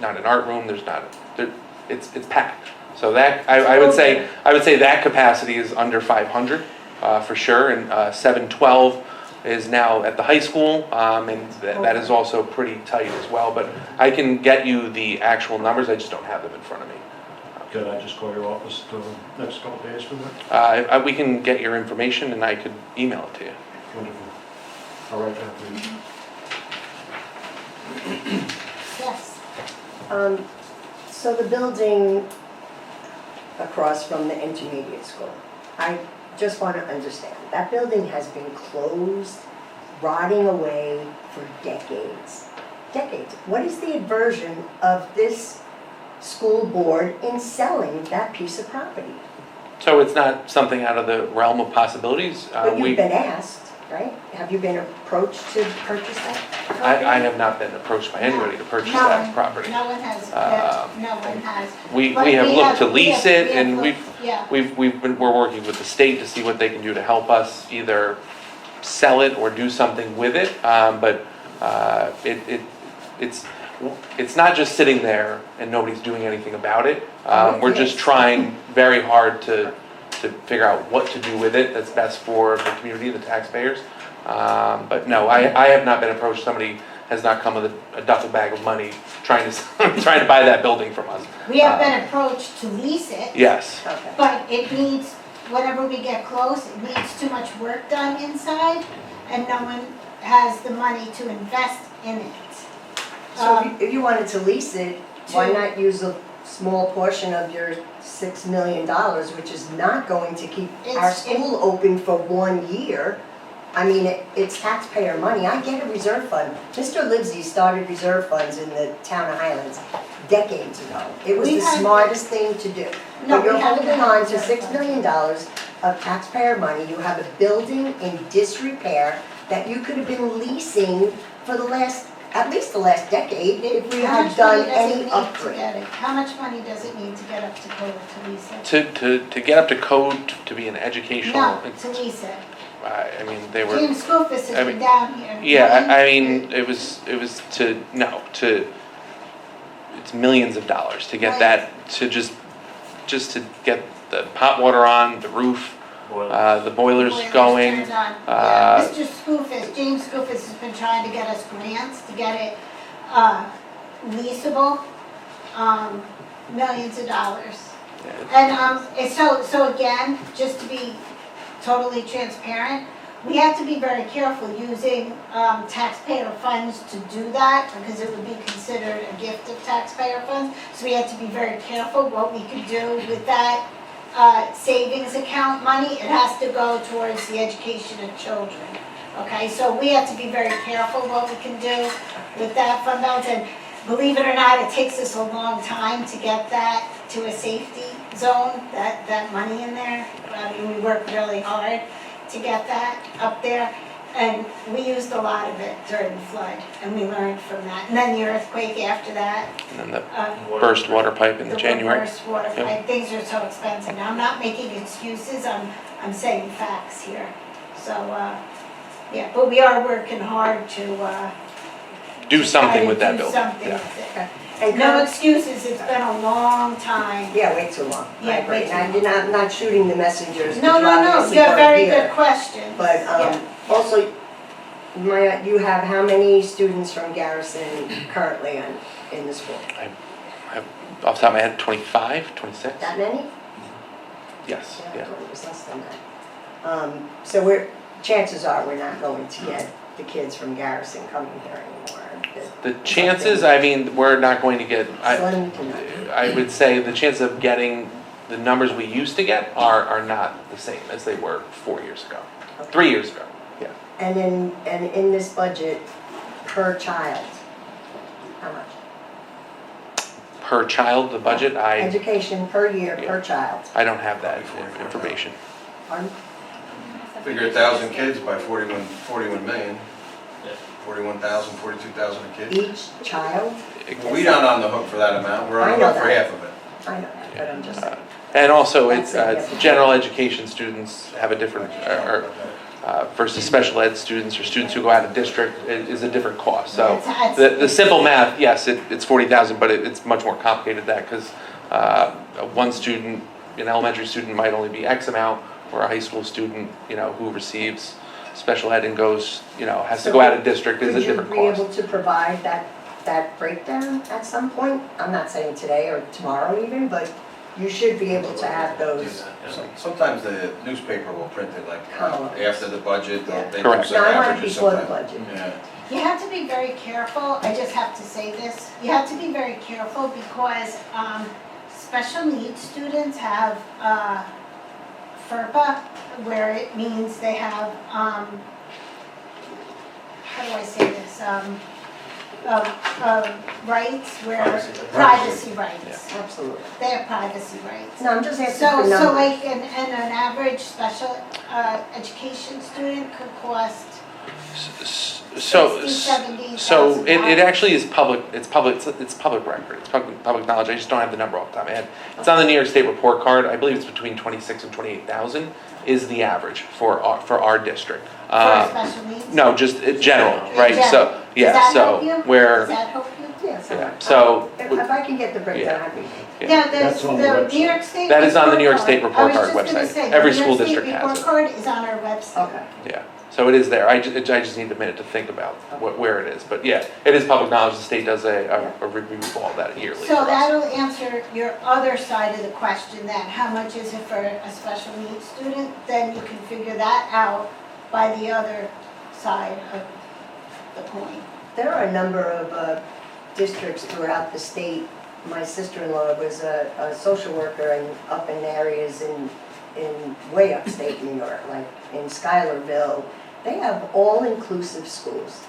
not an art room, it's packed. So that, I would say that capacity is under 500, for sure, and 712 is now at the high school, and that is also pretty tight as well, but I can get you the actual numbers, I just don't have them in front of me. Could I just call your office the next couple days for that? We can get your information and I could email it to you. Wonderful. All right, please. yes. So the building across from the intermediate school, I just want to understand, that building has been closed, rotting away for decades. Decades. What is the aversion of this school board in selling that piece of property? So it's not something out of the realm of possibilities. But you've been asked, right? Have you been approached to purchase that property? I have not been approached by anybody to purchase that property. No one has, no one has. We But have looked to we lease have- it, we have and looked- yeah. we're working with the state to see what they can do to help us either sell it or do something with it. But it's not just sitting there and nobody's doing anything about it. We're just trying very hard to figure out what to do with it that's best for the community, the taxpayers. But no, I have not been approached. Somebody has not come with a duffel bag of money trying to buy that building from us. We have been approached to lease it. Yes. Okay. But it needs, whenever we get close, it needs too much work done inside, and no one has the money to invest in it. So if you wanted to lease it, why not use a small portion of your $6 million, which is not going to keep our school open for 1 year? I mean, it's taxpayer money. I get a reserve fund. Mr. Livesey started reserve funds in the town of Highlands decades ago. It was the smartest thing to do. But you're holding on to $6 million of taxpayer money. You have a building in disrepair that you could have been leasing for at least the last decade if we had done any upgrade. How much money does it need to get up to code to lease it? To get up to code to be an educational. No, to lease it. I mean, they were. James Schoofus has been down here. Yeah, I mean, it was it's millions of dollars to get that, to just to get the hot water on, the roof, the boilers going. Turned on. Yeah, Mr. Schoofus, James Schoofus has been trying to get us grants to get it leasable, millions of dollars. And so again, just to be totally transparent, we have to be very careful using taxpayer funds to do that, because it would be considered a gift of taxpayer funds. So we have to be very careful what we can do with that savings account money. It has to go towards the education of children. Okay, so we have to be very careful what we can do with that fund balance. And believe it or not, it takes us a long time to get that to a safety zone, that money in there. I mean, we work really hard to get that up there. And we used a lot of it during the flood, and we learned from that. And then the earthquake after that. And then the burst water pipe in January. The burst water pipe, things are so expensive. Now, I'm not making excuses, I'm saying facts here. So, yeah, but we are working hard to Do something with that do building. something Yeah. with it. And No Kurt- excuses, it's been a long time. Yeah, way too long. I Yeah, agree. way too And I'm not shooting the messengers. 'cause No, you no, no, obviously you have weren't very here. good questions. But Yeah. also, you have how many students from Garrison currently in the school? Off the top of my head, 25, 26? That many? Yes, I yeah. thought it was less than that. So chances are we're not going to get the kids from Garrison coming here anymore. The chances, I mean, we're not going to get, Slim to none. I would say the chance of getting the numbers we used to get are not the same as they were 4 years ago, 3 years ago, yeah. And in this budget, per child, how much? Per child, the budget, Education per year, per child. I don't have that information. Pardon? Figure 1,000 kids by 41 million. 41,000, 42,000 a kid. Each child? Well, we aren't on the hook for that amount, we're on I the know hook for that. half of it. I know that, but I'm just saying. And also, it's, That's significant. general education students have a different, versus special ed students or students who go out of district is a different cost. So It's- the simple math, yes, it's 40,000, but it's much more complicated than that because one student, an elementary student might only be X amount, or a high school student, who receives special ed and goes, has to go out of district is a different Could you be cost. able to provide that breakdown at some point? I'm not saying today or tomorrow even, but you should be able to have those. Sometimes the newspaper will print it like Columns. after the budget, Yeah. they do Correct. some No, I want it averages before the sometimes. budget. Yeah. You have to be very careful, I just have to say this, you have to be very careful because special needs students have FERPA, where it means they have, how do I say this, rights where, privacy rights. Absolutely. They have privacy rights. No, I'm just asking So, for numbers. so like an average special education student could cost So, 60, so it $70,000. actually is public, it's public record, it's public knowledge, I just don't have the number off the top of my head. It's on the New York State report card, I believe it's between 26 and 28,000 is the average for our district. For special needs? No, just in general, right, general. so, Does yeah, that so, help you? where, Does that help you? Yes. yeah, so, If I can get the breakdown, I'd be. yeah. Now, That's on the the website. New York State. That is on the New York report State card. report card I was just gonna website. say, Every the New school York State district has report it. card is on our website. Okay. Yeah, so it is there, I just need a minute to think about where it is, but yeah, it is public knowledge, the state does a review of all that yearly for So us. that'll answer your other side of the question then, how much is it for a special needs student? Then you can figure that out by the other side of the coin. There are a number of districts throughout the state. My sister-in-law was a social worker up in areas in way upstate New York, like in Schuylerville. They have all-inclusive schools,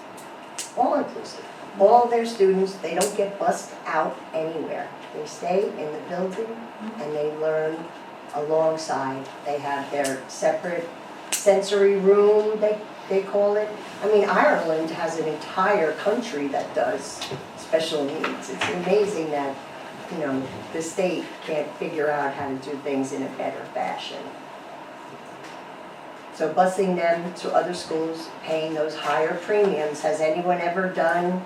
all-inclusive. All their students, they don't get bussed out anywhere. They stay in the building and they learn alongside. They have their separate sensory room, they call it. I mean, Ireland has an entire country that does special needs. It's amazing that, the state can't figure out how to do things in a better fashion. So busing them to other schools, paying those higher premiums, has anyone ever done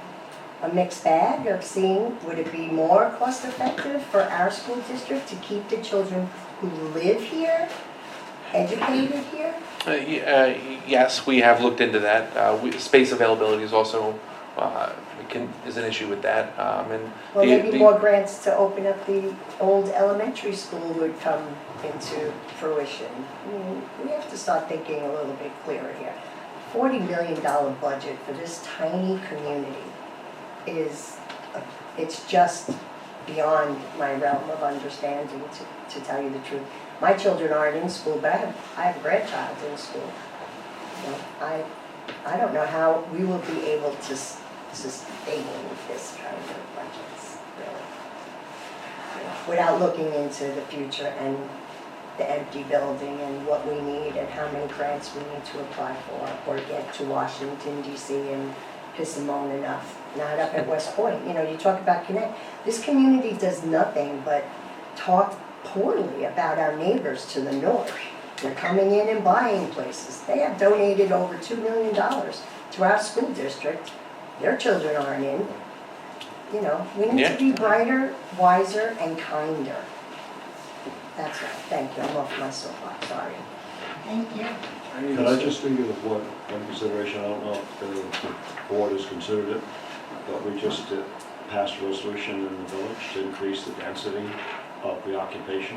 a mixed bag of seeing, would it be more cost effective for our school district to keep the children who live here, educated here? Yes, we have looked into that. Space availability is also, is an issue with that. And Well, the- maybe the- more grants to open up the old elementary school would come into fruition. I mean, we have to start thinking a little bit clearer here. $40 million budget for this tiny community it's just beyond my realm of understanding, to tell you the truth. My children aren't in school, but I have a grandchild in school. I don't know how we will be able to sustain this kind of budgets, really. Without looking into the future and the empty building and what we need and how many grants we need to apply for or get to Washington DC and piss and moan enough. Not up at West Point. You talk about Connect. This community does nothing but talk poorly about our neighbors to the north. They're coming in and buying places. They have donated over $2 million to our school district. Their children aren't in. you know, we need to be brighter, wiser, and kinder. That's all. Thank you. I'm off my soapbox, sorry. Thank you. Can I just leave you with one consideration? I don't know if the board has considered it, but we just passed a resolution in the village to increase the density of the occupancy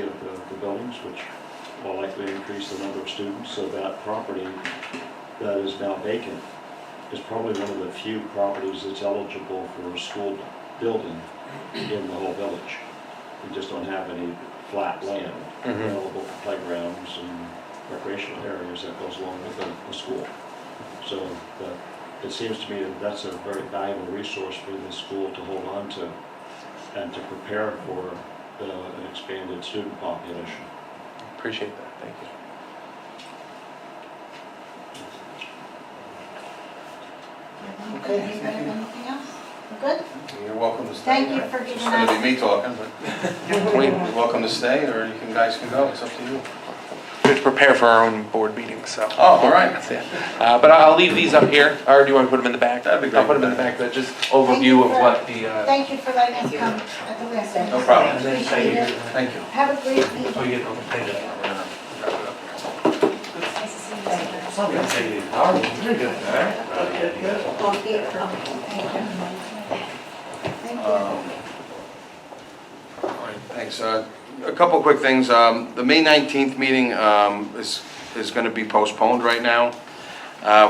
of the buildings, which will likely increase the number of students. So that property that is now vacant is probably one of the few properties that's eligible for a school building in the whole village. We just don't have any flat land available for playgrounds and recreational areas that goes along with the school. So it seems to me that that's a very valuable resource for the school to hold on to and to prepare for an expanded student population. Appreciate that, thank you. Okay. Anything else? We're good? You're welcome to stay. Thank you for giving It's gonna us. be me talking, but you're welcome to stay, or you guys can go, it's up to you. We have to prepare for our own board meetings, so. Oh, all right. That's it. But I'll leave these up here, or do you want to put them in the back? That'd be great. I'll put them in the back, but just overview of what the, Thank you for letting us come at the last second. No problem. Appreciate it. Thank you. Have a great evening. oh, you get over, thank you. Nice to see you. Thank you. All right, thanks. A couple quick things. The May 19th meeting is going to be postponed right now.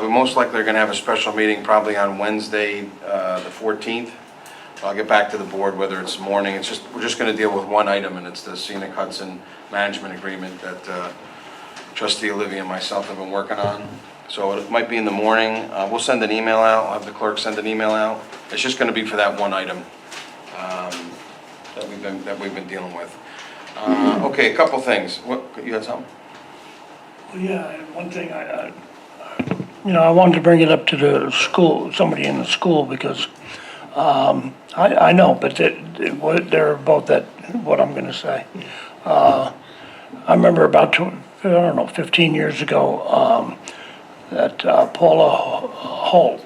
We most likely are going to have a special meeting probably on Wednesday, the 14th. I'll get back to the board whether it's morning. We're just going to deal with one item, and it's the Scenic Hudson Management Agreement that Trustee Olivia and myself have been working on. So it might be in the morning. We'll send an email out. I'll have the clerk send an email out. It's just going to be for that one item that we've been dealing with. Okay, a couple things. What, you had something? Well, yeah, and one thing I wanted to bring it up to the school, somebody in the school, because I know, but they're both that, what I'm gonna say. I remember about, 15 years ago, that Paula Holt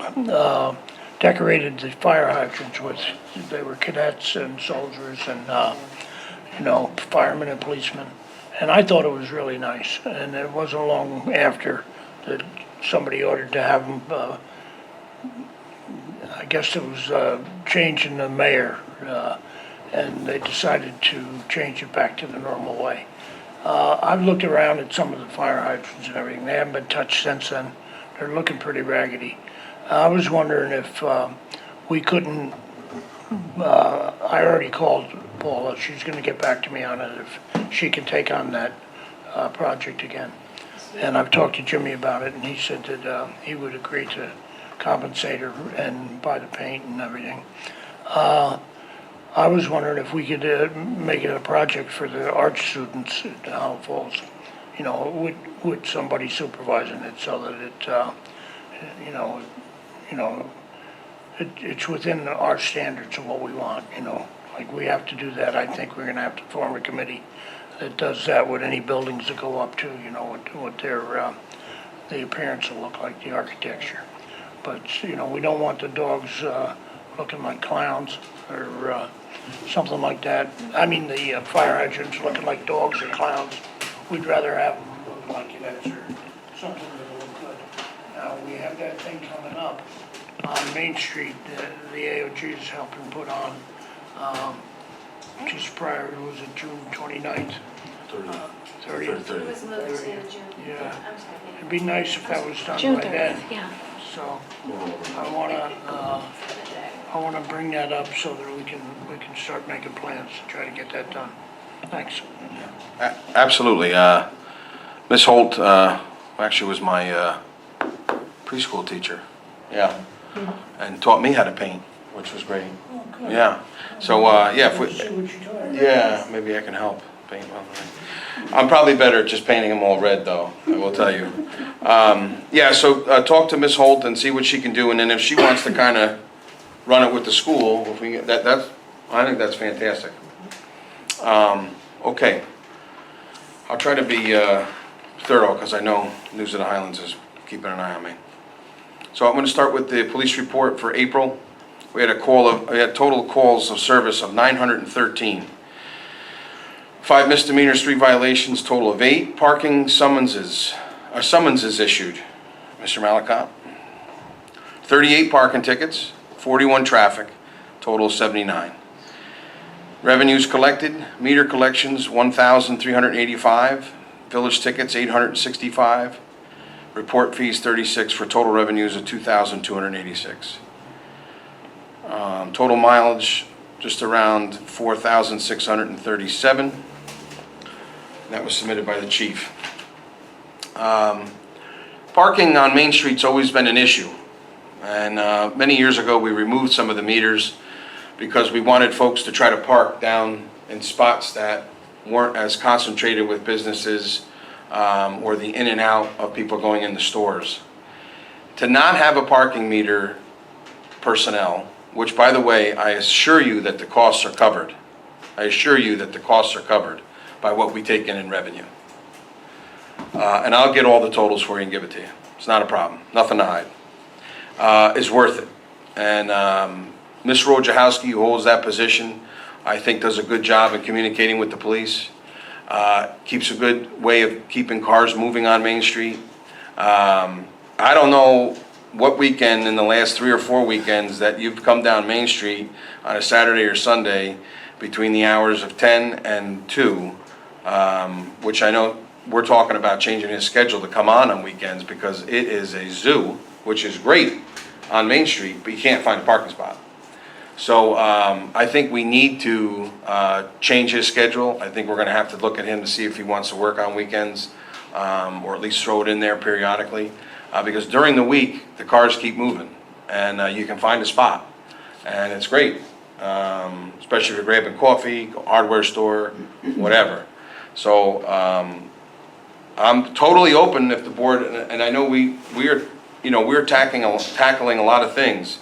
decorated the fire hydrants with, they were cadets and soldiers and, firemen and policemen. And I thought it was really nice, and it wasn't long after that somebody ordered to have them, I guess it was change in the mayor, and they decided to change it back to the normal way. I've looked around at some of the fire hydrants and everything, they haven't been touched since then. They're looking pretty raggedy. I was wondering if we couldn't, I already called Paula, she's gonna get back to me on it, if she can take on that project again. And I've talked to Jimmy about it, and he said that he would agree to compensate her and buy the paint and everything. I was wondering if we could make it a project for the art students at Highland Falls, with somebody supervising it, so that it's within our standards of what we want, like we have to do that. I think we're gonna have to form a committee that does that with any buildings that go up to, what their, the appearance will look like, the architecture. But, we don't want the dogs looking like clowns or something like that. I mean, the fire hydrants looking like dogs or clowns. We'd rather have them look like cadets or something that'll look good. Now, we have that thing coming up on Main Street, the AOG is helping put on, just prior, was it June 29th? 30th. It was moved to June. Yeah. I'm sorry. It'd be nice if that was done June by 30th, then. yeah. So I wanna bring that up so that we can start making plans to try to get that done. Thanks. Absolutely. Ms. Holt actually was my preschool teacher. Yeah. And taught me how to paint, which was great. Oh, good. Yeah. So, if we, See what you taught. yeah, maybe I can help paint one. I'm probably better at just painting them all red, though, I will tell you. Yeah, so talk to Ms. Holt and see what she can do, and then if she wants to kind of run it with the school, if we, I think that's fantastic. Okay. I'll try to be thorough, because I know News of the Highlands is keeping an eye on me. So I'm going to start with the police report for April. we had total calls of service of 913. 5 misdemeanors, 3 violations, total of 8. Parking summonses issued, Mr. Malakot. 38 parking tickets, 41 traffic, total of 79. Revenues collected, meter collections 1,385, village tickets 865, report fees 36 for total revenues of 2,286. Total mileage just around 4,637. That was submitted by the chief. Parking on Main Street's always been an issue. And many years ago, we removed some of the meters because we wanted folks to try to park down in spots that weren't as concentrated with businesses or the in and out of people going in the stores. To not have a parking meter personnel, which by the way, I assure you that the costs are covered. I assure you that the costs are covered by what we take in revenue. And I'll get all the totals for you and give it to you. It's not a problem, nothing to hide. Is worth it. And Ms. Wojciechowski, who holds that position, I think does a good job in communicating with the police. Keeps a good way of keeping cars moving on Main Street. I don't know what weekend in the last 3 or 4 weekends that you've come down Main Street on a Saturday or Sunday between the hours of 10 and 2, which I know we're talking about changing his schedule to come on weekends because it is a zoo, which is great on Main Street, but you can't find a parking spot. So I think we need to change his schedule. I think we're going to have to look at him to see if he wants to work on weekends or at least throw it in there periodically. Because during the week, the cars keep moving and you can find a spot. And it's great, especially if you're grabbing coffee, hardware store, whatever. So I'm totally open if the board, and I know we're tackling a lot of things.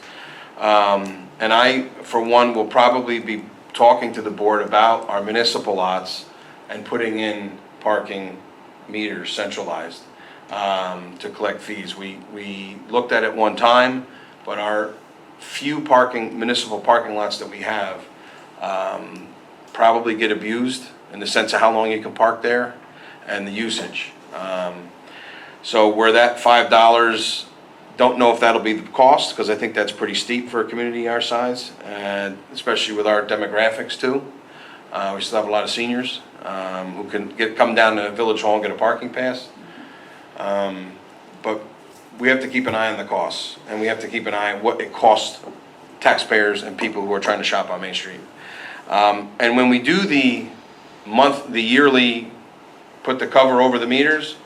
And I, for one, will probably be talking to the board about our municipal lots and putting in parking meters centralized to collect fees. We looked at it one time, but our few municipal parking lots that we have probably get abused in the sense of how long you can park there and the usage. So where that $5, don't know if that'll be the cost, because I think that's pretty steep for a community our size, and especially with our demographics too. We still have a lot of seniors who can come down to Village Hall and get a parking pass. But we have to keep an eye on the costs, and we have to keep an eye on what it costs taxpayers and people who are trying to shop on Main Street. And when we do the yearly, put the cover over the meters,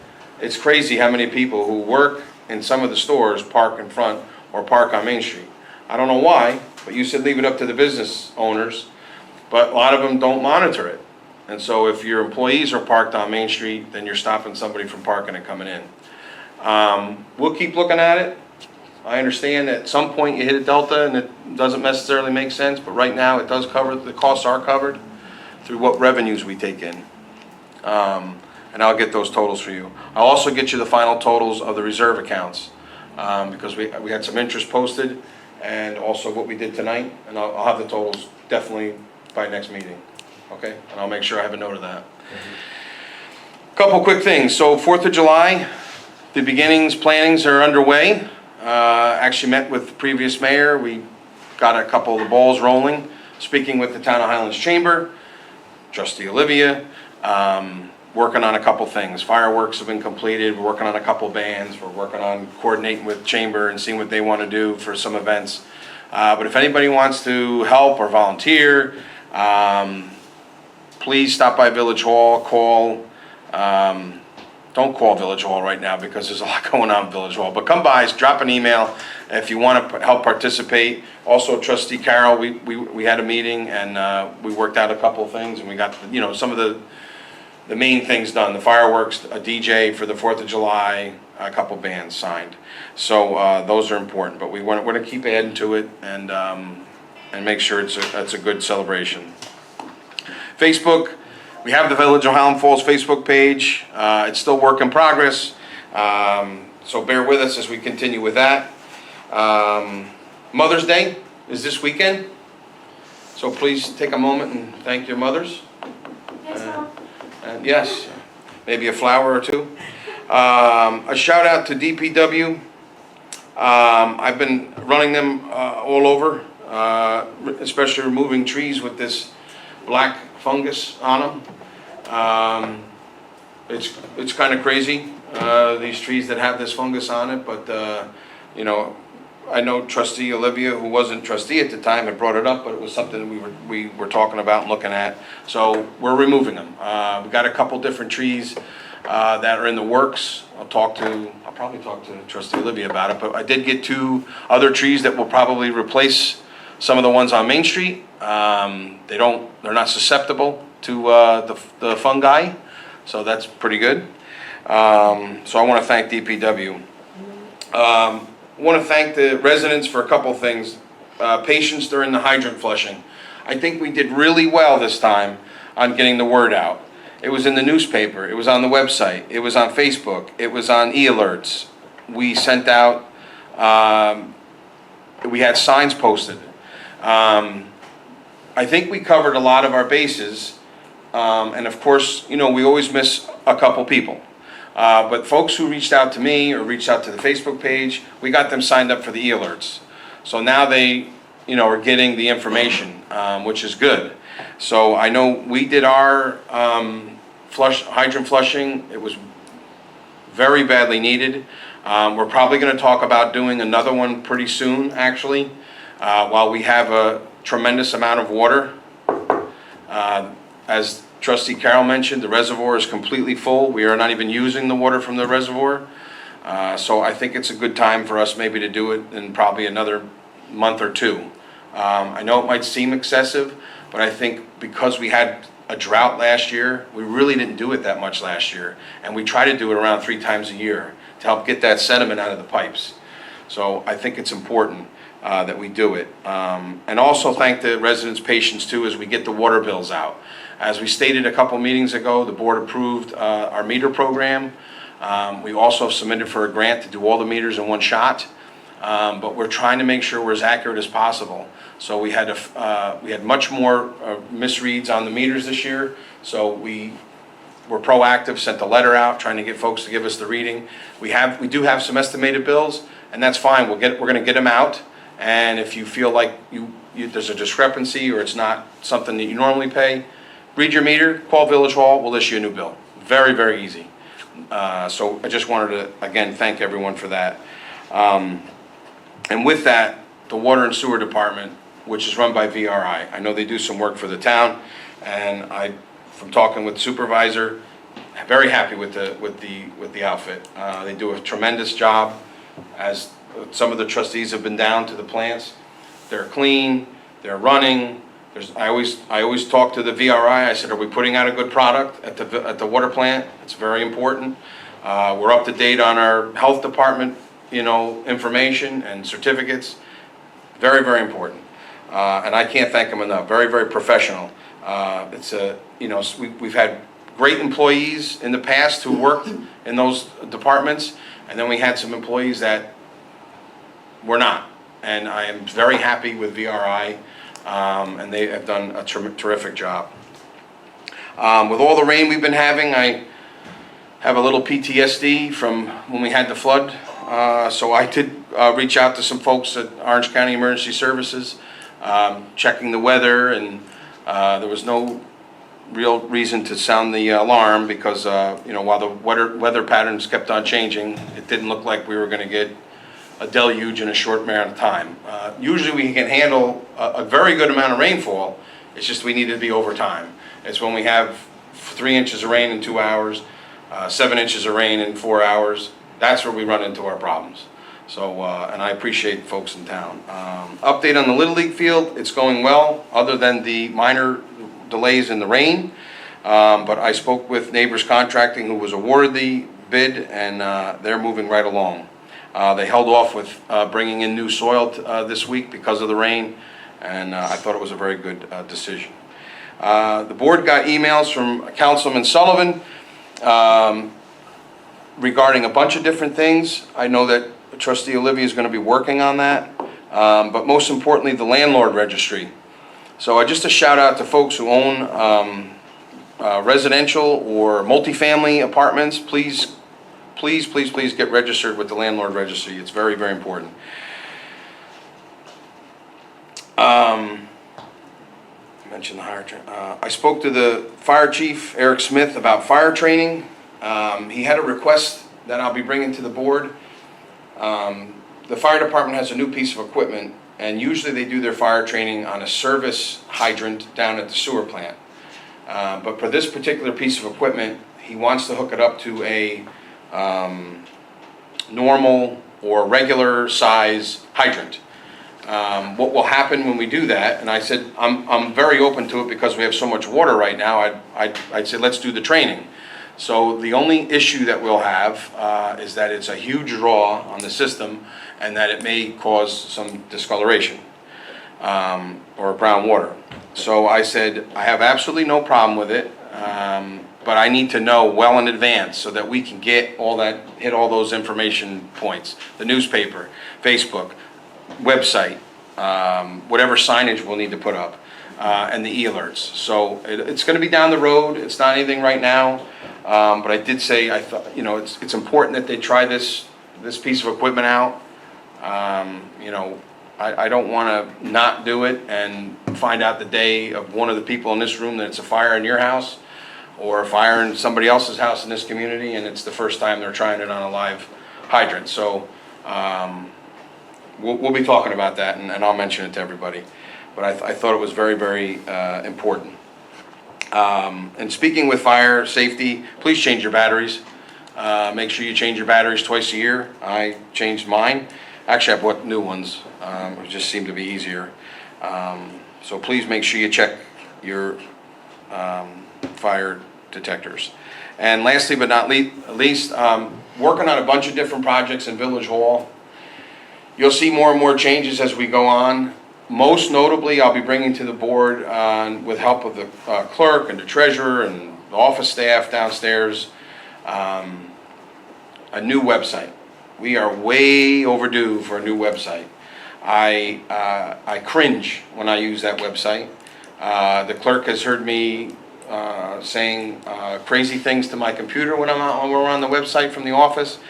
it's crazy how many people who work in some of the stores park in front or park on Main Street. I don't know why, but you said leave it up to the business owners, but a lot of them don't monitor it. And so if your employees are parked on Main Street, then you're stopping somebody from parking and coming in. We'll keep looking at it. I understand that at some point you hit a delta and it doesn't necessarily make sense, but right now it does cover, the costs are covered through what revenues we take in. And I'll get those totals for you. I'll also get you the final totals of the reserve accounts because we had some interest posted and also what we did tonight. And I'll have the totals definitely by next meeting, okay? And I'll make sure I have a note of that. Couple quick things. So 4th of July, the plannings are underway. Actually met with the previous mayor. We got a couple of the balls rolling. Speaking with the Town of Highlands Chamber, Trustee Olivia, working on a couple things. Fireworks have been completed. We're working on a couple bands. We're working on coordinating with Chamber and seeing what they want to do for some events. But if anybody wants to help or volunteer, please stop by Village Hall, call. Don't call Village Hall right now because there's a lot going on in Village Hall. But come by, drop an email if you want to help participate. Also, Trustee Carroll, we had a meeting and we worked out a couple of things and we got some of the main things done. The fireworks, a DJ for the 4th of July, a couple bands signed. So those are important. But we're going to keep adding to it and make sure it's a good celebration. Facebook. We have the Village of Highland Falls Facebook page. It's still work in progress, so bear with us as we continue with that. Mother's Day, is this weekend. So please take a moment and thank your mothers. Yes, Mom. And yes, maybe a flower or two. A shout out to DPW. I've been running them all over, especially removing trees with this black fungus on them. It's kind of crazy, these trees that have this fungus on it, but you know, I know Trustee Olivia, who wasn't trustee at the time, had brought it up, but it was something we were talking about and looking at. So we're removing them. We got a couple different trees that are in the works. I'll probably talk to Trustee Olivia about it, but I did get 2 other trees that will probably replace some of the ones on Main Street. They're not susceptible to the fungi, so that's pretty good. So I want to thank DPW. I want to thank the residents for a couple things. Patience during the hydrant flushing. I think we did really well this time on getting the word out. It was in the newspaper, it was on the website, it was on Facebook, it was on e-alerts. We sent out, we had signs posted. I think we covered a lot of our bases, and of course, you know, we always miss a couple people. But folks who reached out to me or reached out to the Facebook page, we got them signed up for the e-alerts. So now they, you know, are getting the information, which is good. So I know we did our hydrant flushing. It was very badly needed. We're probably going to talk about doing another one pretty soon, actually, while we have a tremendous amount of water. As Trustee Carroll mentioned, the reservoir is completely full. We are not even using the water from the reservoir. So I think it's a good time for us maybe to do it in probably another month or 2. I know it might seem excessive, but I think because we had a drought last year, we really didn't do it that much last year. And we try to do it around 3 times a year to help get that sediment out of the pipes. So I think it's important that we do it. And also thank the residents' patience too as we get the water bills out. As we stated a couple meetings ago, the board approved our meter program. We also submitted for a grant to do all the meters in one shot. But we're trying to make sure we're as accurate as possible. So we had much more misreads on the meters this year. So we were proactive, sent a letter out trying to get folks to give us the reading. We do have some estimated bills, and that's fine. We're going to get them out. And if you feel like there's a discrepancy or it's not something that you normally pay, read your meter, call Village Hall, we'll issue a new bill. Very, very easy. So I just wanted to, again, thank everyone for that. And with that, the Water and Sewer Department, which is run by VRI, I know they do some work for the town, and from talking with supervisor, very happy with the outfit. They do a tremendous job. As some of the trustees have been down to the plants, they're clean, they're running. I always talk to the VRI. I said, are we putting out a good product at the water plant? It's very important. We're up to date on our health department, information and certificates. Very, very important. And I can't thank them enough. Very, very professional. We've had great employees in the past who worked in those departments, and then we had some employees that were not. And I am very happy with VRI, and they have done a terrific job. With all the rain we've been having, I have a little PTSD from when we had the flood. So I did reach out to some folks at Orange County Emergency Services, checking the weather, and there was no real reason to sound the alarm because, while the weather patterns kept on changing, it didn't look like we were going to get a deluge in a short amount of time. Usually we can handle a very good amount of rainfall. It's just we need to be over time. It's when we have 3 inches of rain in 2 hours, 7 inches of rain in 4 hours. That's where we run into our problems. So, and I appreciate folks in town. Update on the Little League field, it's going well, other than the minor delays in the rain. But I spoke with Neighbors Contracting, who was awarded the bid, and they're moving right along. They held off with bringing in new soil this week because of the rain, and I thought it was a very good decision. The board got emails from Councilman Sullivan regarding a bunch of different things. I know that Trustee Olivia is going to be working on that. but most importantly, the landlord registry. So just a shout out to folks who own residential or multifamily apartments. Please get registered with the landlord registry. It's very, very important. Mentioned the I spoke to the fire chief, Eric Smith, about fire training. He had a request that I'll be bringing to the board. The fire department has a new piece of equipment, and usually they do their fire training on a service hydrant down at the sewer plant. But for this particular piece of equipment, he wants to hook it up to a normal or regular size hydrant. What will happen when we do that, and I said, I'm very open to it because we have so much water right now, I'd say let's do the training. So the only issue that we'll have is that it's a huge draw on the system and that it may cause some discoloration or brown water. So I said, I have absolutely no problem with it, but I need to know well in advance so that we can get hit all those information points, the newspaper, Facebook, website, whatever signage we'll need to put up, and the e-alerts. So it's going to be down the road. It's not anything right now, but I did say I thought it's important that they try this piece of equipment out. I don't want to not do it and find out the day of one of the people in this room that it's a fire in your house or a fire in somebody else's house in this community, and it's the first time they're trying it on a live hydrant. So. We'll be talking about that, and I'll mention it to everybody. But I thought it was very, very important. And speaking with fire safety, please change your batteries. Make sure you change your batteries twice a year. I changed mine. Actually, I bought new ones. It just seemed to be easier. So please make sure you check your fire detectors. And lastly but not least, working on a bunch of different projects in Village Hall. You'll see more and more changes as we go on. Most notably, I'll be bringing to the board, with help of the clerk and the treasurer and the office staff downstairs, a new website. We are way overdue for a new website. I cringe when I use that website. The clerk has heard me saying crazy things to my computer when we're on the website from the office.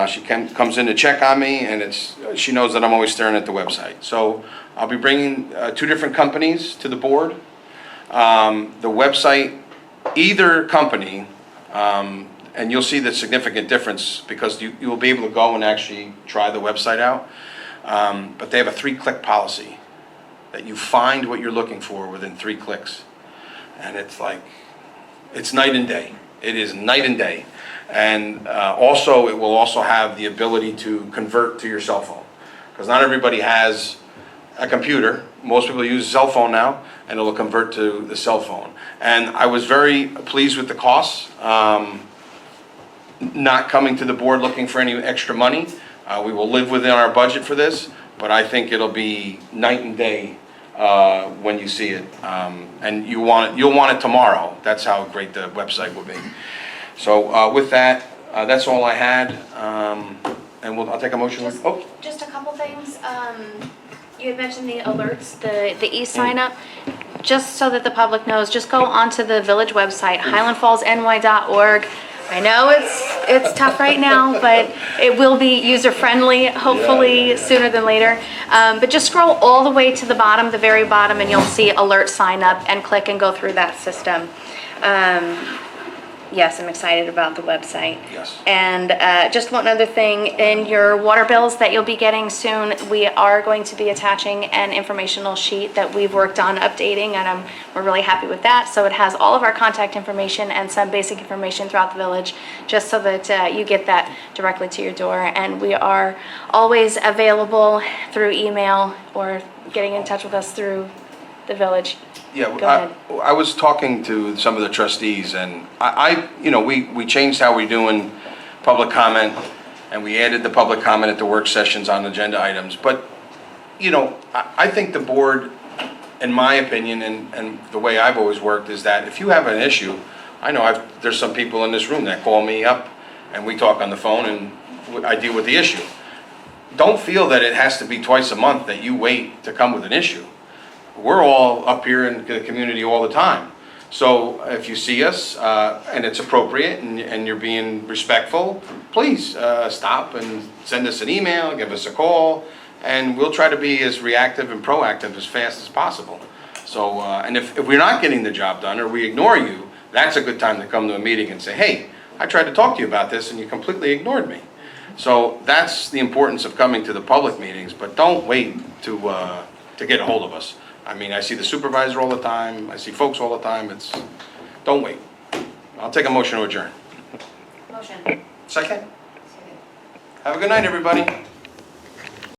She comes in to check on me, and she knows that I'm always staring at the website. So I'll be bringing two different companies to the board. The website, either company, and you'll see the significant difference because you'll be able to go and actually try the website out. But they have a 3-click policy that you find what you're looking for within 3 clicks. And it's night and day. It is night and day. And also, it will also have the ability to convert to your cell phone. Because not everybody has a computer. Most people use a cell phone now, and it will convert to the cell phone. And I was very pleased with the costs. Not coming to the board looking for any extra money. We will live within our budget for this, but I think it'll be night and day when you see it. And you'll want it tomorrow. That's how great the website will be. So with that, that's all I had, and I'll take a motion. Just a couple things. You had mentioned the alerts, the e-sign up. Just so that the public knows, just go onto the village website, highlandfallsny.org. I know it's tough right now, but it will be user-friendly, hopefully sooner than later. But just scroll all the way to the bottom, the very bottom, and you'll see alert sign up, and click and go through that system. Yes, I'm excited about the website. Yes. And just one other thing, in your water bills that you'll be getting soon, we are going to be attaching an informational sheet that we've worked on updating, and we're really happy with that. So it has all of our contact information and some basic information throughout the village, just so that you get that directly to your door. And we are always available through email or getting in touch with us through the village. Yeah, Go ahead. I was talking to some of the trustees, and we changed how we're doing public comment, and we added the public comment at the work sessions on agenda items. But, I think the board, in my opinion, and the way I've always worked, is that if you have an issue, I know there's some people in this room that call me up, and we talk on the phone, and I deal with the issue. don't feel that it has to be twice a month that you wait to come with an issue. We're all up here in the community all the time. So if you see us, and it's appropriate and you're being respectful, please, stop and send us an email, give us a call, and we'll try to be as reactive and proactive as fast as possible. So, and if we're not getting the job done or we ignore you, that's a good time to come to a meeting and say, hey, I tried to talk to you about this and you completely ignored me. So that's the importance of coming to the public meetings, but don't wait to get a hold of us. I mean, I see the supervisor all the time, I see folks all the time, don't wait. I'll take a motion to adjourn. Motion. Second? Have a good night, everybody.